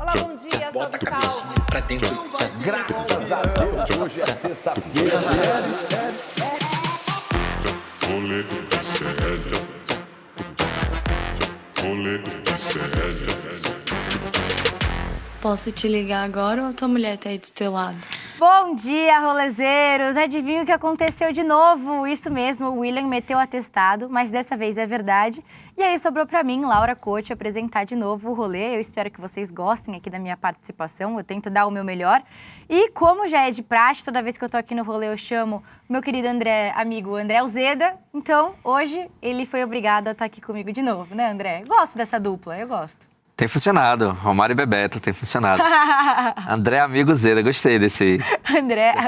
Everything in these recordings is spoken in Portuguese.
Olá, bom dia, Bota a salve, cabecinha salve. pra dentro. Graças a Deus, hoje é sexta-feira. Rolê de sério. Rolê de sério. Posso te ligar agora ou a tua mulher tá aí do teu lado? Bom dia, rolezeiros! Adivinha o que aconteceu de novo? Isso mesmo, o William meteu o atestado, mas dessa vez é verdade. E aí sobrou pra mim, Laura Coach, apresentar de novo o rolê. Eu espero que vocês gostem aqui da minha participação, eu tento dar o meu melhor. E como já é de praxe, toda vez que eu tô aqui no rolê eu chamo o meu querido amigo André Alzeda. Então, hoje ele foi obrigado a estar aqui comigo de novo, né, André? Gosto dessa dupla, eu gosto. Tem funcionado. Romário e Bebeto tem funcionado. André Amigo Zeda, gostei dessa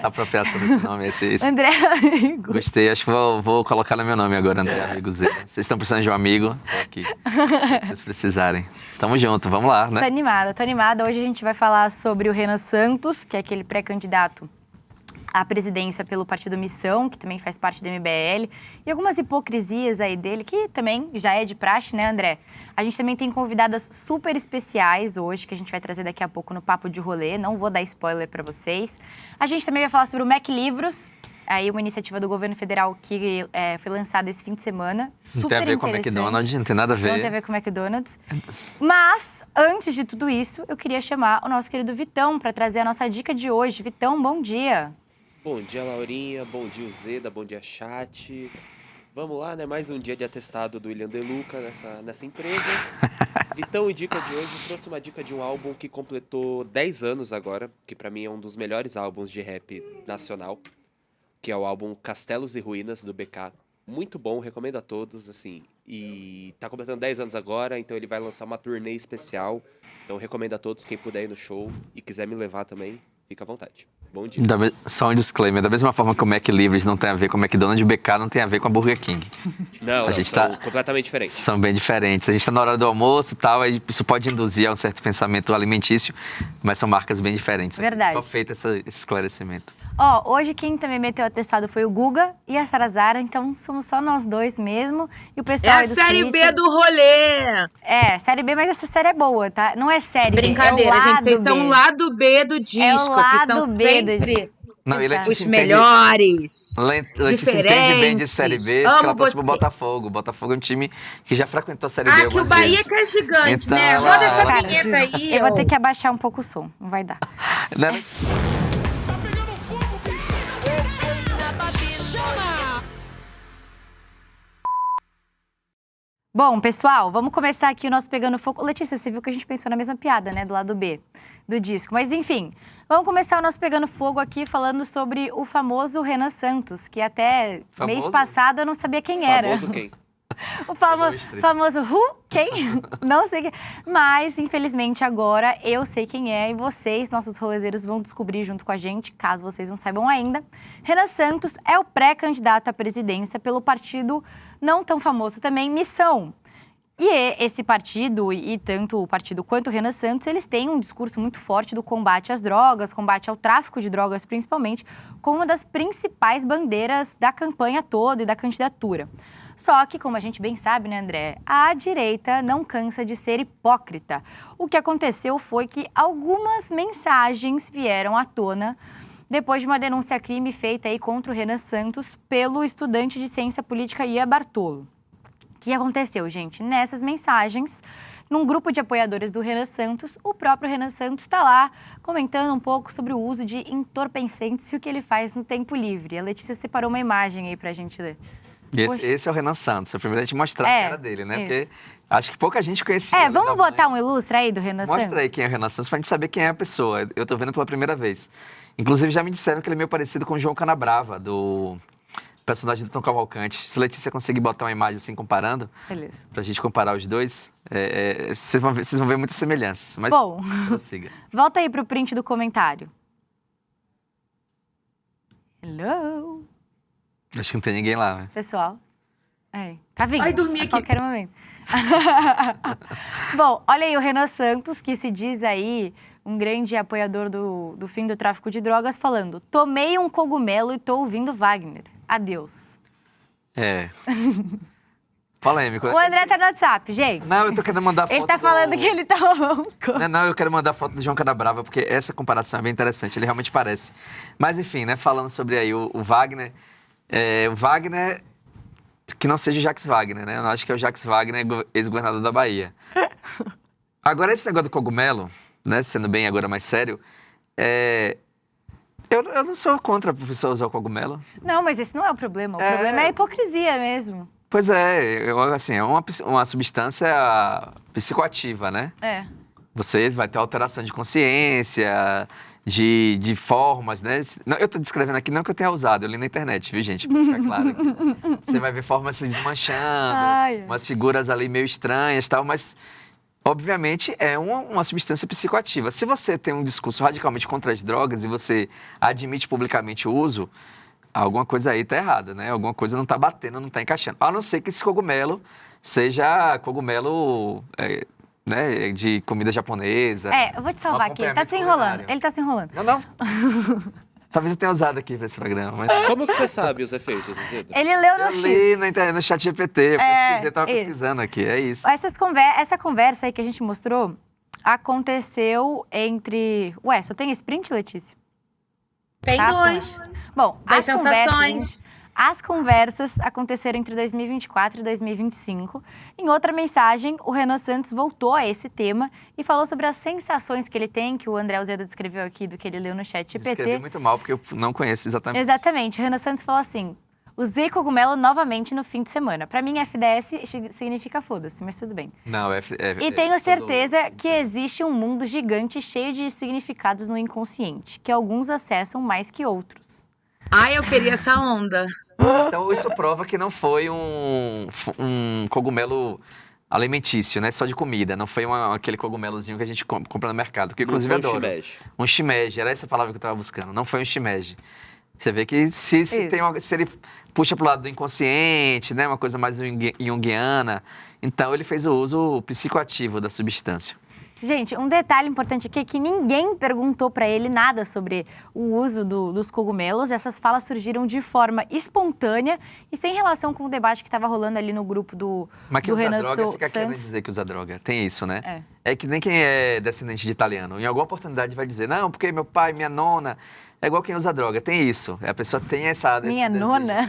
apropriação desse nome. André Amigo. Gostei, acho que vou colocar no meu nome agora, André Amigo Zeda. Vocês estão precisando de um amigo? Tô aqui. Se vocês precisarem. Tamo junto, vamos lá, né? Tô animada. Hoje a gente vai falar sobre o Renan Santos, que é aquele pré-candidato à presidência pelo Partido Missão, que também faz parte do MBL, e algumas hipocrisias aí dele, que também já é de praxe, né, André? A gente também tem convidadas super especiais hoje, que a gente vai trazer daqui a pouco no Papo de Rolê, não vou dar spoiler para vocês. A gente também vai falar sobre o Mac Livros, aí uma iniciativa do governo federal que foi lançada esse fim de semana. Não tem a ver com o McDonald's, não tem nada a ver. Não tem a ver com o McDonald's. Mas, antes de tudo isso, eu queria chamar o nosso querido Vitão para trazer a nossa dica de hoje. Vitão, bom dia. Bom dia, Laurinha. Bom dia, Zeda. Bom dia, chat. Vamos lá, né? Mais um dia de atestado do William De Luca nessa empresa. Vitão, e dica de hoje, trouxe uma dica de um álbum que completou 10 anos agora, que pra mim é um dos melhores álbuns de rap nacional, que é o álbum Castelos e Ruínas, do BK. Muito bom, recomendo a todos, assim. E tá completando 10 anos agora, então ele vai lançar uma turnê especial. Então recomendo a todos, quem puder ir no show e quiser me levar também, fica à vontade. Bom dia. Só um disclaimer, da mesma forma que o Mac Livres não tem a ver com o McDonald's, o BK não tem a ver com a Burger King. Não, são completamente diferentes. São bem diferentes. A gente tá na hora do almoço e tal, aí isso pode induzir a um certo pensamento alimentício, mas são marcas bem diferentes. Verdade. Só feito esse esclarecimento. Hoje quem também meteu o atestado foi o Guga e a Sarazara, então somos só nós dois mesmo. E o pessoal É a série B do rolê. É, série B, mas essa série é boa, tá? Não é série Brincadeira, B, gente, vocês são o lado B do disco, que são sempre Não, e Letícia os melhores, Letícia entende bem de diferentes. Série B, porque Amo ela torce pro você. Botafogo. O Botafogo é um time que já frequentou a Série B Que o algumas Bahia vezes. que é gigante, Então, né? Roda essa ela- vinheta aí. Eu vou ter que abaixar um pouco o som, não vai dar. Né? Bom, pessoal, vamos começar aqui o nosso Pegando Fogo. Letícia, você viu que a gente pensou na mesma piada, né? Do lado B do disco. Mas, enfim, vamos começar o nosso Pegando Fogo aqui falando sobre o famoso Renan Santos, que até mês passado eu não sabia quem era. Famoso quem? O famoso quem? Não sei quem. Mas, infelizmente, agora eu sei quem é e vocês, nossos rolezeiros, vão descobrir junto com a gente, caso vocês não saibam ainda. Renan Santos é o pré-candidato à presidência pelo partido não tão famoso também, Missão. E esse partido, e tanto o partido quanto o Renan Santos, eles têm um discurso muito forte do combate às drogas, combate ao tráfico de drogas principalmente, como uma das principais bandeiras da campanha toda e da candidatura. Só que, como a gente bem sabe, né, André, a direita não cansa de ser hipócrita. O que aconteceu foi que algumas mensagens vieram à tona depois de uma denúncia-crime feita aí contra o Renan Santos pelo estudante de ciência política Ia Bartolo. O que aconteceu, gente? Nessas mensagens, num grupo de apoiadores do Renan Santos, o próprio Renan Santos está lá comentando um pouco sobre o uso de entorpecentes e o que ele faz no tempo livre. A Letícia separou uma imagem aí pra gente ler. Esse é o Renan Santos. É primeiro a gente mostrar a cara dele, né? Isso. Porque acho que pouca gente conhecia. Vamos botar um ilustre aí do Renan Santos? Mostra aí quem é o Renan Santos pra gente saber quem é a pessoa. Eu tô vendo pela primeira vez. Inclusive, já me disseram que ele é meio parecido com o João Canabrava, do personagem do Tom Cavalcante. Se a Letícia conseguir botar uma imagem assim, comparando, Beleza. pra gente comparar os dois, vocês vão ver muitas semelhanças. Mas Bom, prossiga. volta aí pro print do comentário. Hello? Acho que não tem ninguém lá, né? Pessoal. Tá vindo. Ai, dormi a aqui. qualquer momento. Bom, olha aí o Renan Santos, que se diz aí um grande apoiador do fim do tráfico de drogas, falando: tomei um cogumelo e tô ouvindo Wagner. Adeus. Polêmico. O André tá no WhatsApp, gente. Não, eu tô querendo mandar foto Ele tá falando que ele tá louco. Não, eu quero mandar foto do João Canabrava, porque essa comparação é bem interessante, ele realmente parece. Mas enfim, né, falando sobre aí o Wagner, o Wagner, que não seja o Jacques Wagner, né? Eu acho que é o Jacques Wagner, ex-governador da Bahia. Agora, esse negócio do cogumelo, né, sendo bem agora mais sério, eu não sou contra a pessoa usar o cogumelo. Não, mas esse não é o problema. O problema é a hipocrisia mesmo. Pois é, assim, é uma substância psicoativa, né? É. Você vai ter alteração de consciência, de formas, né? Não, eu tô descrevendo aqui não que eu tenha usado, eu li na internet, viu, gente? Pra ficar claro aqui. Você vai ver formas se desmanchando, umas figuras ali meio estranhas e tal, mas, obviamente, é uma substância psicoativa. Se você tem um discurso radicalmente contra as drogas e você admite publicamente o uso, alguma coisa aí tá errada, né? Alguma coisa não tá batendo, não tá encaixando. A não ser que esse cogumelo seja cogumelo... né, de comida japonesa. Eu vou te salvar aqui. Ele tá se enrolando. Ele tá se enrolando. Não. Talvez eu tenha usado aqui pra esse programa. Mas... Como que você sabe os efeitos, Isidro? Ele leu no eu X. li na internet, no chat GPT, eu tava pesquisando aqui, é isso. Essa conversa aí que a gente mostrou aconteceu entre... Ué, só tem esse print, Letícia? Tem dois. Bom, Das sensações. As conversas aconteceram entre 2024 e 2025. Em outra mensagem, o Renan Santos voltou a esse tema e falou sobre as sensações que ele tem, que o André Uzeda descreveu aqui, do que ele leu no chat GPT. Descrevi muito mal, porque eu não conheço exatamente. Exatamente. O Renan Santos falou assim: usei cogumelo novamente no fim de semana. Pra mim, FDS significa foda-se, mas tudo bem. Não, E tenho certeza que existe um mundo gigante cheio de significados no inconsciente, que alguns acessam mais que outros. Ai, eu queria essa onda. Então, isso prova que não foi um cogumelo alimentício, né? Só de comida. Não foi aquele cogumelozinho que a gente compra no mercado, que inclusive adoro. Um shimeji, era essa palavra que eu estava buscando. Não foi um shimeji. Você vê que se ele puxa pro lado do inconsciente, né? Uma coisa mais junguiana. Então, ele fez o uso psicoativo da substância. Gente, um detalhe importante aqui é que ninguém perguntou pra ele nada sobre o uso dos cogumelos. Essas falas surgiram de forma espontânea e sem relação com o debate que estava rolando ali no grupo do Renan Santos. Mas que usa droga fica querendo dizer que usa droga. Tem isso, né? É que nem quem é descendente de italiano. Em alguma oportunidade vai dizer, não, porque meu pai, minha nona... É igual quem usa droga, tem isso. A pessoa tem essa... Minha nona?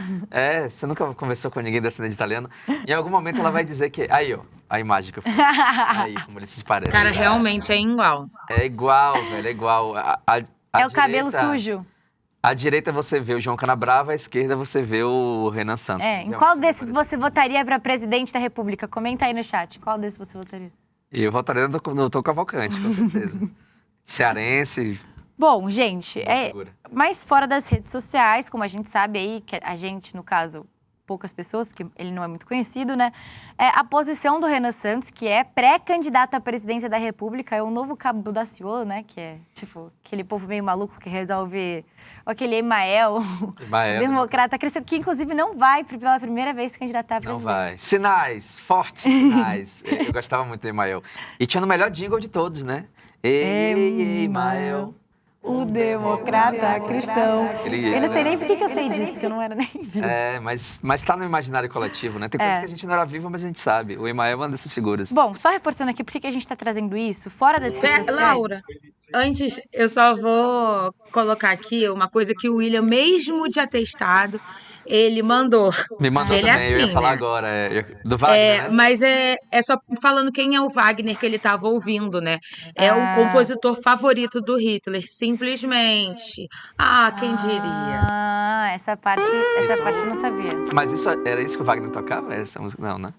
Você nunca conversou com ninguém descendente de italiano. Em algum momento ela vai dizer que... Aí, ó, a imagem que eu fiz. Aí, como eles se parecem. Cara, realmente é igual. É igual, velho, é igual. O cabelo sujo. À direita você vê o João Canabrava, à esquerda você vê o Renan Santos. Em qual desses você votaria para presidente da República? Comenta aí no chat. Qual desses você votaria? Eu votaria no Tom Cavalcante, com certeza. Cearense... Bom, gente, mais fora das redes sociais, como a gente sabe aí, que a gente, no caso, poucas pessoas, porque ele não é muito conhecido, né? A posição do Renan Santos, que é pré-candidato à presidência da República, é o novo Cabo Daciolo, né? Que é, tipo, aquele povo meio maluco que resolve... Aquele Emael, democrata cristão, que inclusive não vai pela primeira vez se candidatar a presidente. Não vai. Sinais, fortes sinais. Eu gostava muito do Emael. E tinha no melhor jingle de todos, né? Ei, Emael. O democrata cristão. Eu não sei nem por que eu sei disso, que eu não era nem viva. Mas tá no imaginário coletivo, né? Tem coisas que a gente não era viva, mas a gente sabe. O Emael é uma dessas figuras. Bom, só reforçando aqui, por que a gente tá trazendo isso? Fora das redes sociais... Laura, antes eu só vou colocar aqui uma coisa que o William, mesmo de atestado, ele mandou. Me mandou ele também, eu ia falar agora, do Wagner, né? Mas é só falando quem é o Wagner que ele estava ouvindo, né? É o compositor favorito do Hitler, simplesmente. Quem diria? Essa parte eu não sabia. Mas era isso que o Wagner tocava? Essa música? Não, né?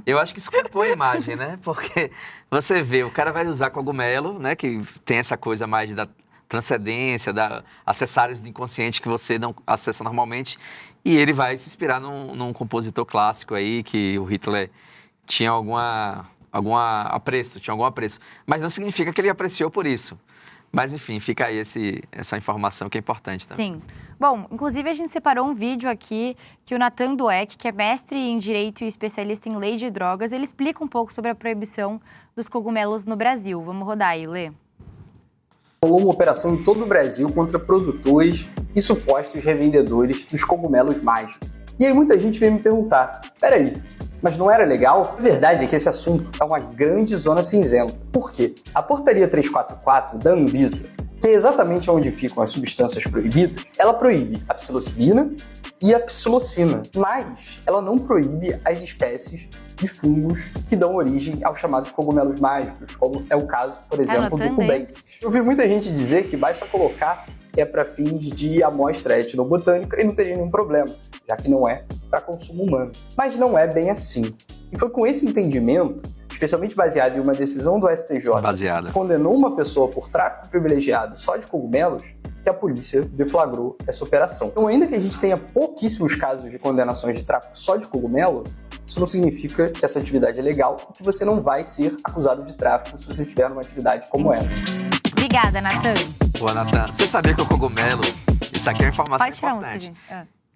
Eu acho que isso compõe a imagem, né? Porque você vê, o cara vai usar cogumelo, né? Que tem essa coisa mais da transcendência, acessar áreas do inconsciente que você não acessa normalmente, e ele vai se inspirar num compositor clássico aí, que o Hitler tinha algum apreço, mas não significa que ele apreciou por isso. Mas enfim, fica aí essa informação que é importante também. Sim. Bom, inclusive a gente separou um vídeo aqui que o Nathan Dweck, que é mestre em Direito e especialista em Lei de Drogas, ele explica um pouco sobre a proibição dos cogumelos no Brasil. Vamos rodar aí, Lê. Rolou uma operação em todo o Brasil contra produtores e supostos revendedores dos cogumelos mágicos. E aí muita gente veio me perguntar, peraí, mas não era legal? A verdade é que esse assunto é uma grande zona cinzenta. Por quê? A Portaria 344 da Anvisa, que é exatamente onde ficam as substâncias proibidas, ela proíbe a psilocibina e a psilocina, mas ela não proíbe as espécies de fungos que dão origem aos chamados cogumelos mágicos, como é o caso, por exemplo, do cubensis. Eu vi muita gente dizer que basta colocar que é para fins de amostra etnobotânica e não teria nenhum problema, já que não é para consumo humano. Mas não é bem assim. E foi com esse entendimento, especialmente baseado em uma decisão do STJ, que condenou uma pessoa por tráfico privilegiado só de cogumelos, que a polícia deflagrou essa operação. Então, ainda que a gente tenha pouquíssimos casos de condenações de tráfico só de cogumelo, isso não significa que essa atividade é legal e que você não vai ser acusado de tráfico se você tiver uma atividade como essa. Obrigada, Natan. Boa, Natan. Você sabia que o cogumelo... Isso aqui é uma informação Pode tirar importante.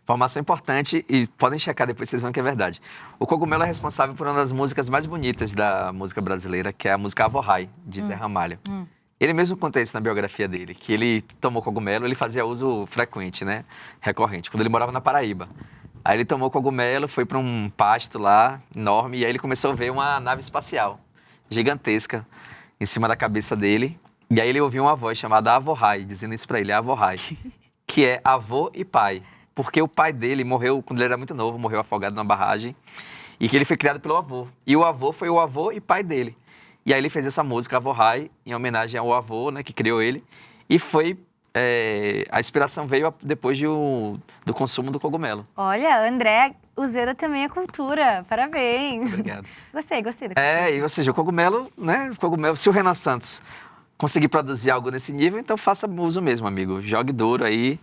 Informação importante e podem checar depois, vocês vão que é verdade. O cogumelo é responsável por uma das músicas mais bonitas da música brasileira, que é a música Avorrai, de Zé Ramalho. Ele mesmo conta isso na biografia dele, que ele tomou cogumelo, ele fazia uso frequente, né? Recorrente, quando ele morava na Paraíba. Aí ele tomou cogumelo, foi para um pasto lá, enorme, e aí ele começou a ver uma nave espacial gigantesca em cima da cabeça dele. E aí ele ouviu uma voz chamada Avorrai, dizendo isso para ele, Avorrai, que é avô e pai. Porque o pai dele morreu, quando ele era muito novo, morreu afogado numa barragem, e que ele foi criado pelo avô. E o avô foi o avô e pai dele. E aí ele fez essa música, Avorrai, em homenagem ao avô, né, que criou ele. E foi... a inspiração veio depois do consumo do cogumelo. Olha, André Uzeda também é cultura. Parabéns. Obrigado. Gostei. Ou seja, o cogumelo, né? Se o Renan Santos conseguir produzir algo nesse nível, então faça uso mesmo, amigo. Jogue duro aí,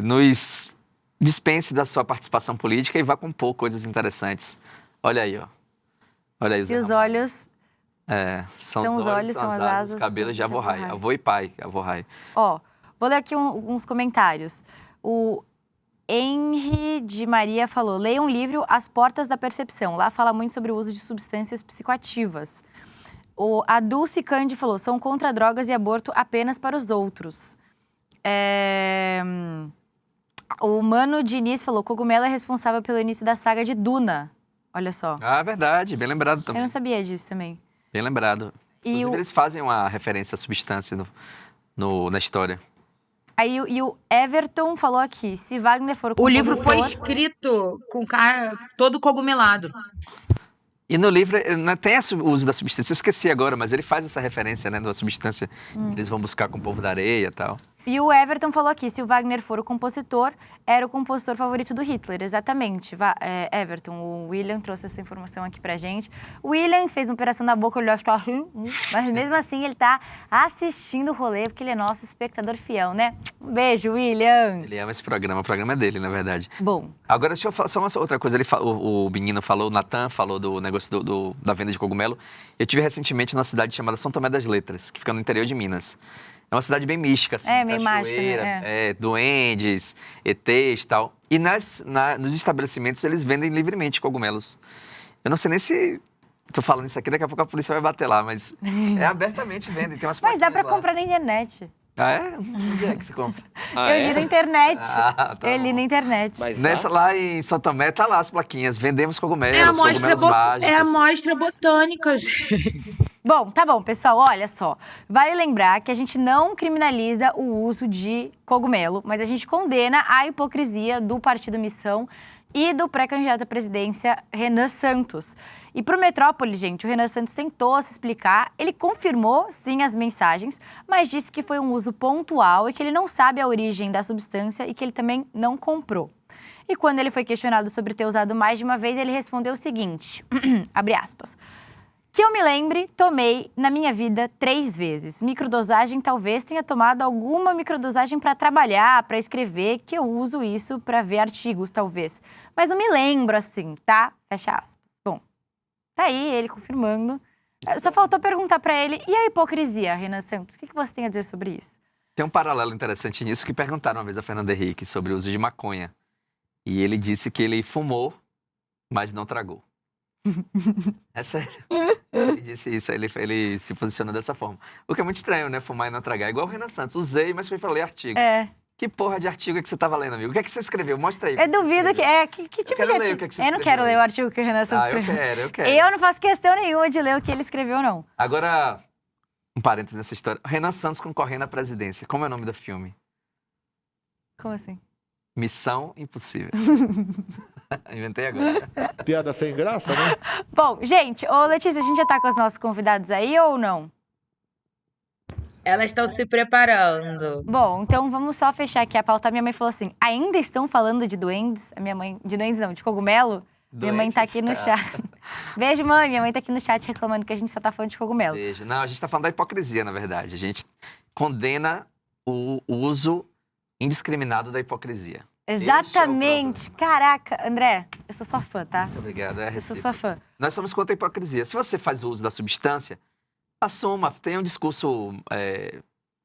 nos dispense da sua participação política e vá compor coisas interessantes. Olha aí, ó. Olha aí, e os olhos... são os olhos, são as asas, os cabelos de Avorrai. Avô e pai, Avorrai. Ó, vou ler aqui uns comentários. O Henry de Maria falou, leia um livro As Portas da Percepção. Lá fala muito sobre o uso de substâncias psicoativas. A Dulce Candy falou, são contra drogas e aborto apenas para os outros. O Mano Diniz falou, cogumelo é responsável pelo início da saga de Duna. Olha só. Ah, verdade, bem lembrado também. Eu não sabia disso também. Bem lembrado. Inclusive, eles fazem uma referência à substância na história. Aí o Everton falou aqui, se Wagner for o compositor... O livro foi escrito com o cara todo cogumelado. E no livro tem o uso da substância. Eu esqueci agora, mas ele faz essa referência, né, da substância que eles vão buscar com o povo da areia e tal. E o Everton falou aqui, se o Wagner for o compositor, era o compositor favorito do Hitler. Exatamente, Everton. O William trouxe essa informação aqui pra gente. O William fez uma operação na boca, olhou e ficou mas mesmo assim ele tá assistindo o rolê, porque ele é nosso espectador fiel, né? Um beijo, William! Ele ama esse programa, o programa é dele, na verdade. Bom. Agora, deixa eu falar só uma outra coisa. O menino falou, o Natan falou do negócio da venda de cogumelo. Eu tive recentemente numa cidade chamada São Tomé das Letras, que fica no interior de Minas. É uma cidade bem mística, assim, meio cachoeira, mágica, né? Duendes, ETs e tal. E nos estabelecimentos eles vendem livremente cogumelos. Eu não sei nem se... Tô falando isso aqui, daqui a pouco a polícia vai bater lá, mas abertamente vendem, tem umas Mas dá pra lá. comprar na internet. Ah, é? Onde é que você compra? Eu li na internet. Eu li na internet. Mas lá em São Tomé, tá lá as plaquinhas. Vendemos cogumelos, cogumelos mágicos. É a amostra botânica, gente. Bom, tá bom, pessoal, olha só. Vale lembrar que a gente não criminaliza o uso de cogumelo, mas a gente condena a hipocrisia do Partido Missão e do pré-candidato à presidência, Renan Santos. E pro Metrópole, gente, o Renan Santos tentou se explicar, ele confirmou, sim, as mensagens, mas disse que foi um uso pontual e que ele não sabe a origem da substância e que ele também não comprou. E quando ele foi questionado sobre ter usado mais de uma vez, ele respondeu o seguinte, abre aspas, que eu me lembre, tomei na minha vida 3 vezes. Microdosagem, talvez tenha tomado alguma microdosagem para trabalhar, para escrever, que eu uso isso para ver artigos, talvez. Mas não me lembro assim, tá? Fecha aspas. Bom, tá aí ele confirmando. Só faltou perguntar para ele, e a hipocrisia, Renan Santos? O que você tem a dizer sobre isso? Tem um paralelo interessante nisso que perguntaram uma vez a Fernando Henrique sobre o uso de maconha. E ele disse que ele fumou, mas não tragou. É sério. Ele disse isso, ele se posiciona dessa forma. O que é muito estranho, né? Fumar e não tragar. Igual o Renan Santos. Usei, mas foi pra ler artigos. Que porra de artigo é que você tava lendo, amigo? O que é que você escreveu? Mostra aí. Eu duvido que... Que tipo quero de ler artigo? o que é que você Eu não escreveu quero ler aí. o artigo que o Renan Santos escreveu. Eu quero. Eu não faço questão nenhuma de ler o que ele escreveu, não. Agora, um parênteses nessa história. Renan Santos concorrendo à presidência. Como é o nome do filme? Como assim? Missão Impossível. Inventei agora. Piada sem graça, né? Bom, gente, ô Letícia, a gente já tá com os nossos convidados aí ou não? Elas estão se preparando. Bom, então vamos só fechar aqui a pauta. Minha mãe falou assim, ainda estão falando de duendes? A minha mãe, de duendes não, de cogumelo? Minha mãe tá aqui no chat. Beijo, mãe. Minha mãe tá aqui no chat reclamando que a gente só tá falando de cogumelo. Beijo. Não, a gente tá falando da hipocrisia, na verdade. A gente condena o uso indiscriminado da hipocrisia. Exatamente. Caraca, André, eu sou sua fã, tá? Muito obrigado. É Eu sou recíproco. sua fã. Nós somos contra a hipocrisia. Se você faz uso da substância, assuma, tenha um discurso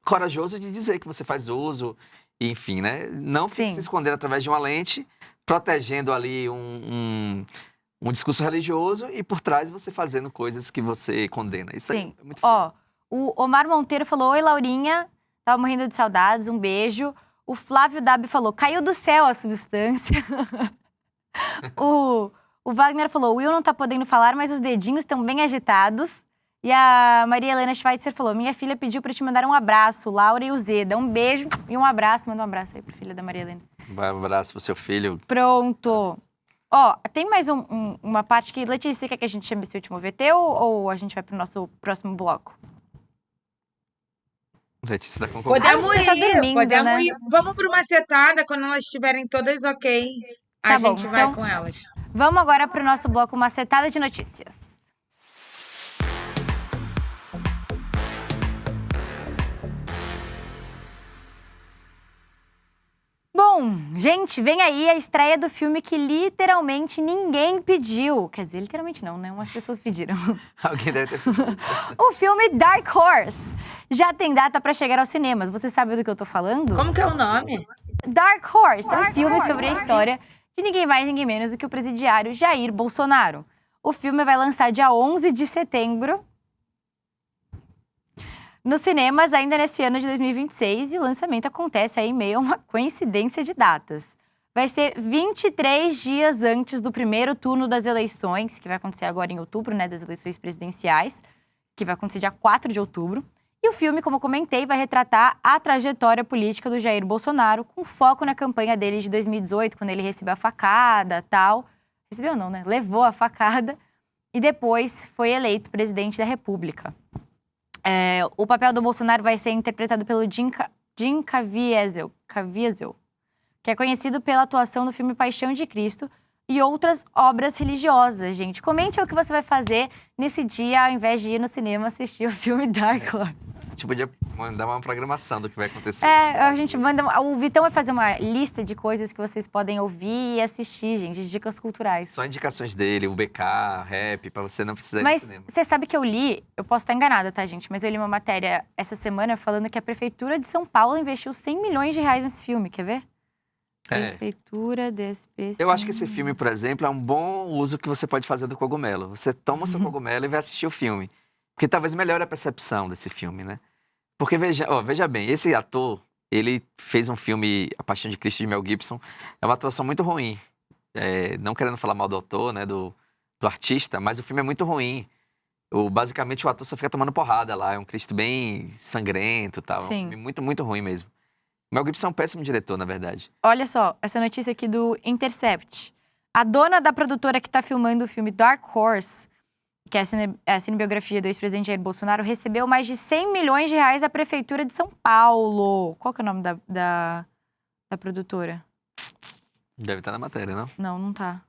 corajoso de dizer que você faz uso, enfim, né? Não fique Sim. se escondendo através de uma lente, protegendo ali um discurso religioso e por trás você fazendo coisas que você condena. Isso Sim. aí é muito feio. Ó, o Omar Monteiro falou, oi, Laurinha. Tava morrendo de saudades, um beijo. O Flávio Dabi falou, caiu do céu a substância. o Wagner falou, o Will não tá podendo falar, mas os dedinhos estão bem agitados. E a Maria Helena Schweitzer falou, minha filha pediu pra te mandar um abraço, Laura e o Zeda. Um beijo e um abraço. Manda um abraço aí pra filha da Maria Helena. Um abraço pro seu filho. Pronto. Ó, tem mais uma parte que... Letícia, você quer que a gente chame esse último VT ou a gente vai pro nosso próximo bloco? Letícia tá com Podemos você tá ir, dormindo, podemos né? ir. Vamos para uma setada quando elas estiverem todas ok. A Tá bom, gente vai então- com elas. Vamos agora pro nosso bloco Macetada de Notícias. Bom, gente, vem aí a estreia do filme que literalmente ninguém pediu. Quer dizer, literalmente não, né? Umas pessoas pediram. Alguém deve ter pedido. O filme Dark Horse já tem data pra chegar aos cinemas. Você sabe do que eu tô falando? Como que é o nome? Dark Horse é um filme sobre a história de ninguém mais, ninguém menos do que o presidiário Jair Bolsonaro. O filme vai lançar dia 11 de setembro nos cinemas ainda nesse ano de 2026 e o lançamento acontece aí em meio a uma coincidência de datas. Vai ser 23 dias antes do primeiro turno das eleições, que vai acontecer agora em outubro, né, das eleições presidenciais, que vai acontecer dia 4 de outubro. E o filme, como comentei, vai retratar a trajetória política do Jair Bolsonaro, com foco na campanha dele de 2018, quando ele recebeu a facada, tal. Recebeu não, né? Levou a facada e depois foi eleito presidente da República. O papel do Bolsonaro vai ser interpretado pelo Jim Caviezel, que é conhecido pela atuação no filme Paixão de Cristo e outras obras religiosas, gente. Comente o que você vai fazer nesse dia, ao invés de ir no cinema assistir o filme Dark Horse. A gente podia mandar uma programação do que vai acontecer. A gente manda... O Vitão vai fazer uma lista de coisas que vocês podem ouvir e assistir, gente, de dicas culturais. Só indicações dele, o BK, rap, pra você não precisar ir Mas no cinema. você sabe que eu li, eu posso estar enganada, tá, gente? Mas eu li uma matéria essa semana falando que a Prefeitura de São Paulo investiu 100 milhões de reais nesse filme, quer ver? Prefeitura de SPC. Eu acho que esse filme, por exemplo, é um bom uso que você pode fazer do cogumelo. Você toma o seu cogumelo e vai assistir o filme. Porque talvez melhore a percepção desse filme, né? Porque, veja bem, esse ator, ele fez um filme, A Paixão de Cristo, de Mel Gibson. É uma atuação muito ruim. Não querendo falar mal do autor, né, do artista, mas o filme é muito ruim. Basicamente, o ator só fica tomando porrada lá. É um Cristo bem sangrento e tal. Sim. É um filme muito, muito ruim mesmo. Mel Gibson é um péssimo diretor, na verdade. Olha só, essa notícia aqui do Intercept. A dona da produtora que tá filmando o filme Dark Horse, que é a cinebiografia do ex-presidente Jair Bolsonaro, recebeu mais de 100 milhões de reais da Prefeitura de São Paulo. Qual que é o nome da produtora? Deve estar na matéria, não? Não tá.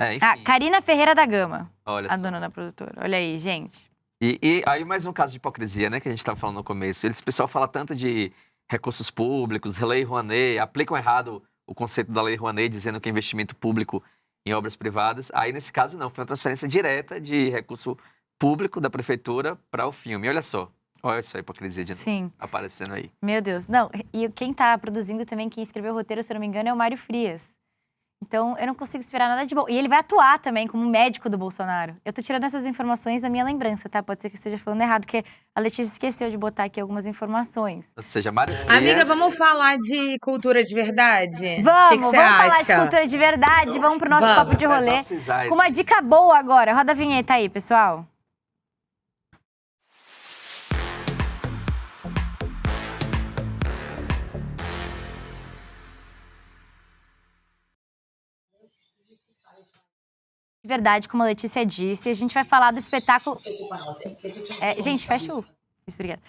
Enfim. Karina Ferreira da Gama, Olha a só. dona da produtora. Olha aí, gente. E aí mais um caso de hipocrisia, né, que a gente estava falando no começo. O pessoal fala tanto de recursos públicos, Lei Rouanet, aplicam errado o conceito da Lei Rouanet, dizendo que é investimento público em obras privadas. Aí, nesse caso, não. Foi uma transferência direta de recurso público da prefeitura para o filme. Olha só a hipocrisia de Sim. aparecendo aí. Meu Deus. Não, e quem tá produzindo também, quem escreveu o roteiro, se eu não me engano, é o Mário Frias. Então, eu não consigo esperar nada de bom. E ele vai atuar também como médico do Bolsonaro. Eu tô tirando essas informações da minha lembrança, tá? Pode ser que eu esteja falando errado, porque a Letícia esqueceu de botar aqui algumas informações. Ou seja, Mário Amiga, Frias... vamos falar de cultura de verdade? Vamos você falar de acha? cultura de verdade. Vamos pro nosso Vamos. papo de rolê. Exorcizar Com uma dica boa agora. Roda a vinheta aí, pessoal. De verdade, como a Letícia disse, a gente vai falar do espetáculo... gente, fecha o... Isso, obrigada.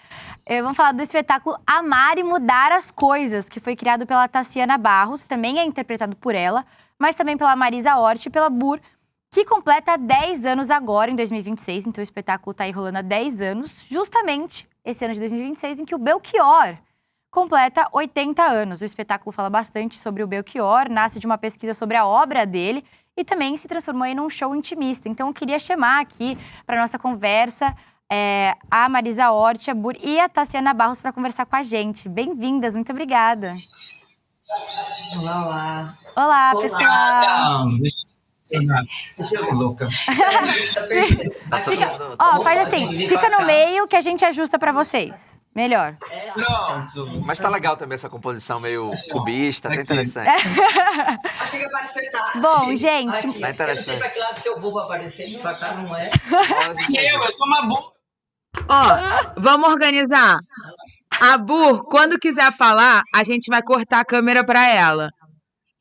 Vamos falar do espetáculo Amar e Mudar as Coisas, que foi criado pela Tassiana Barros, também é interpretado por ela, mas também pela Marisa Hort e pela Bur, que completa 10 anos agora, em 2026. Então o espetáculo tá aí rolando há 10 anos, justamente esse ano de 2026, em que o Belchior completa 80 anos. O espetáculo fala bastante sobre o Belchior, nasce de uma pesquisa sobre a obra dele e também se transformou aí num show intimista. Então eu queria chamar aqui para nossa conversa a Marisa Hort, a Bur e a Tassiana Barros para conversar com a gente. Bem-vindas, muito obrigada. Olá. Olá, pessoal. Deixa eu ver, louca. Faz assim, fica no meio que a gente ajusta para vocês. Melhor. Pronto. Mas tá legal também essa composição meio cubista, tá interessante. Achei que ia aparecer tá. Bom, gente. Aqui. Tá interessante. Eu sei pra que lado que eu vou aparecer, pra cá não é. Eu sou uma boa. Ó, vamos organizar. A Bur, quando quiser falar, a gente vai cortar a câmera pra ela.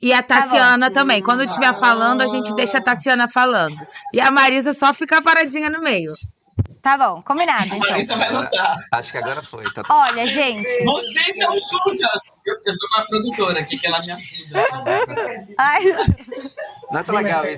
E a Tassiana também. Quando estiver falando, a gente deixa a Tassiana falando. E a Marisa só ficar paradinha no meio. Tá bom, combinado, então. Marisa vai lutar. Acho que agora foi. Tá Olha, gente. Vocês estão juntas. Eu tô com a produtora aqui, que ela me ajuda. Ai, Não é tão legal isso.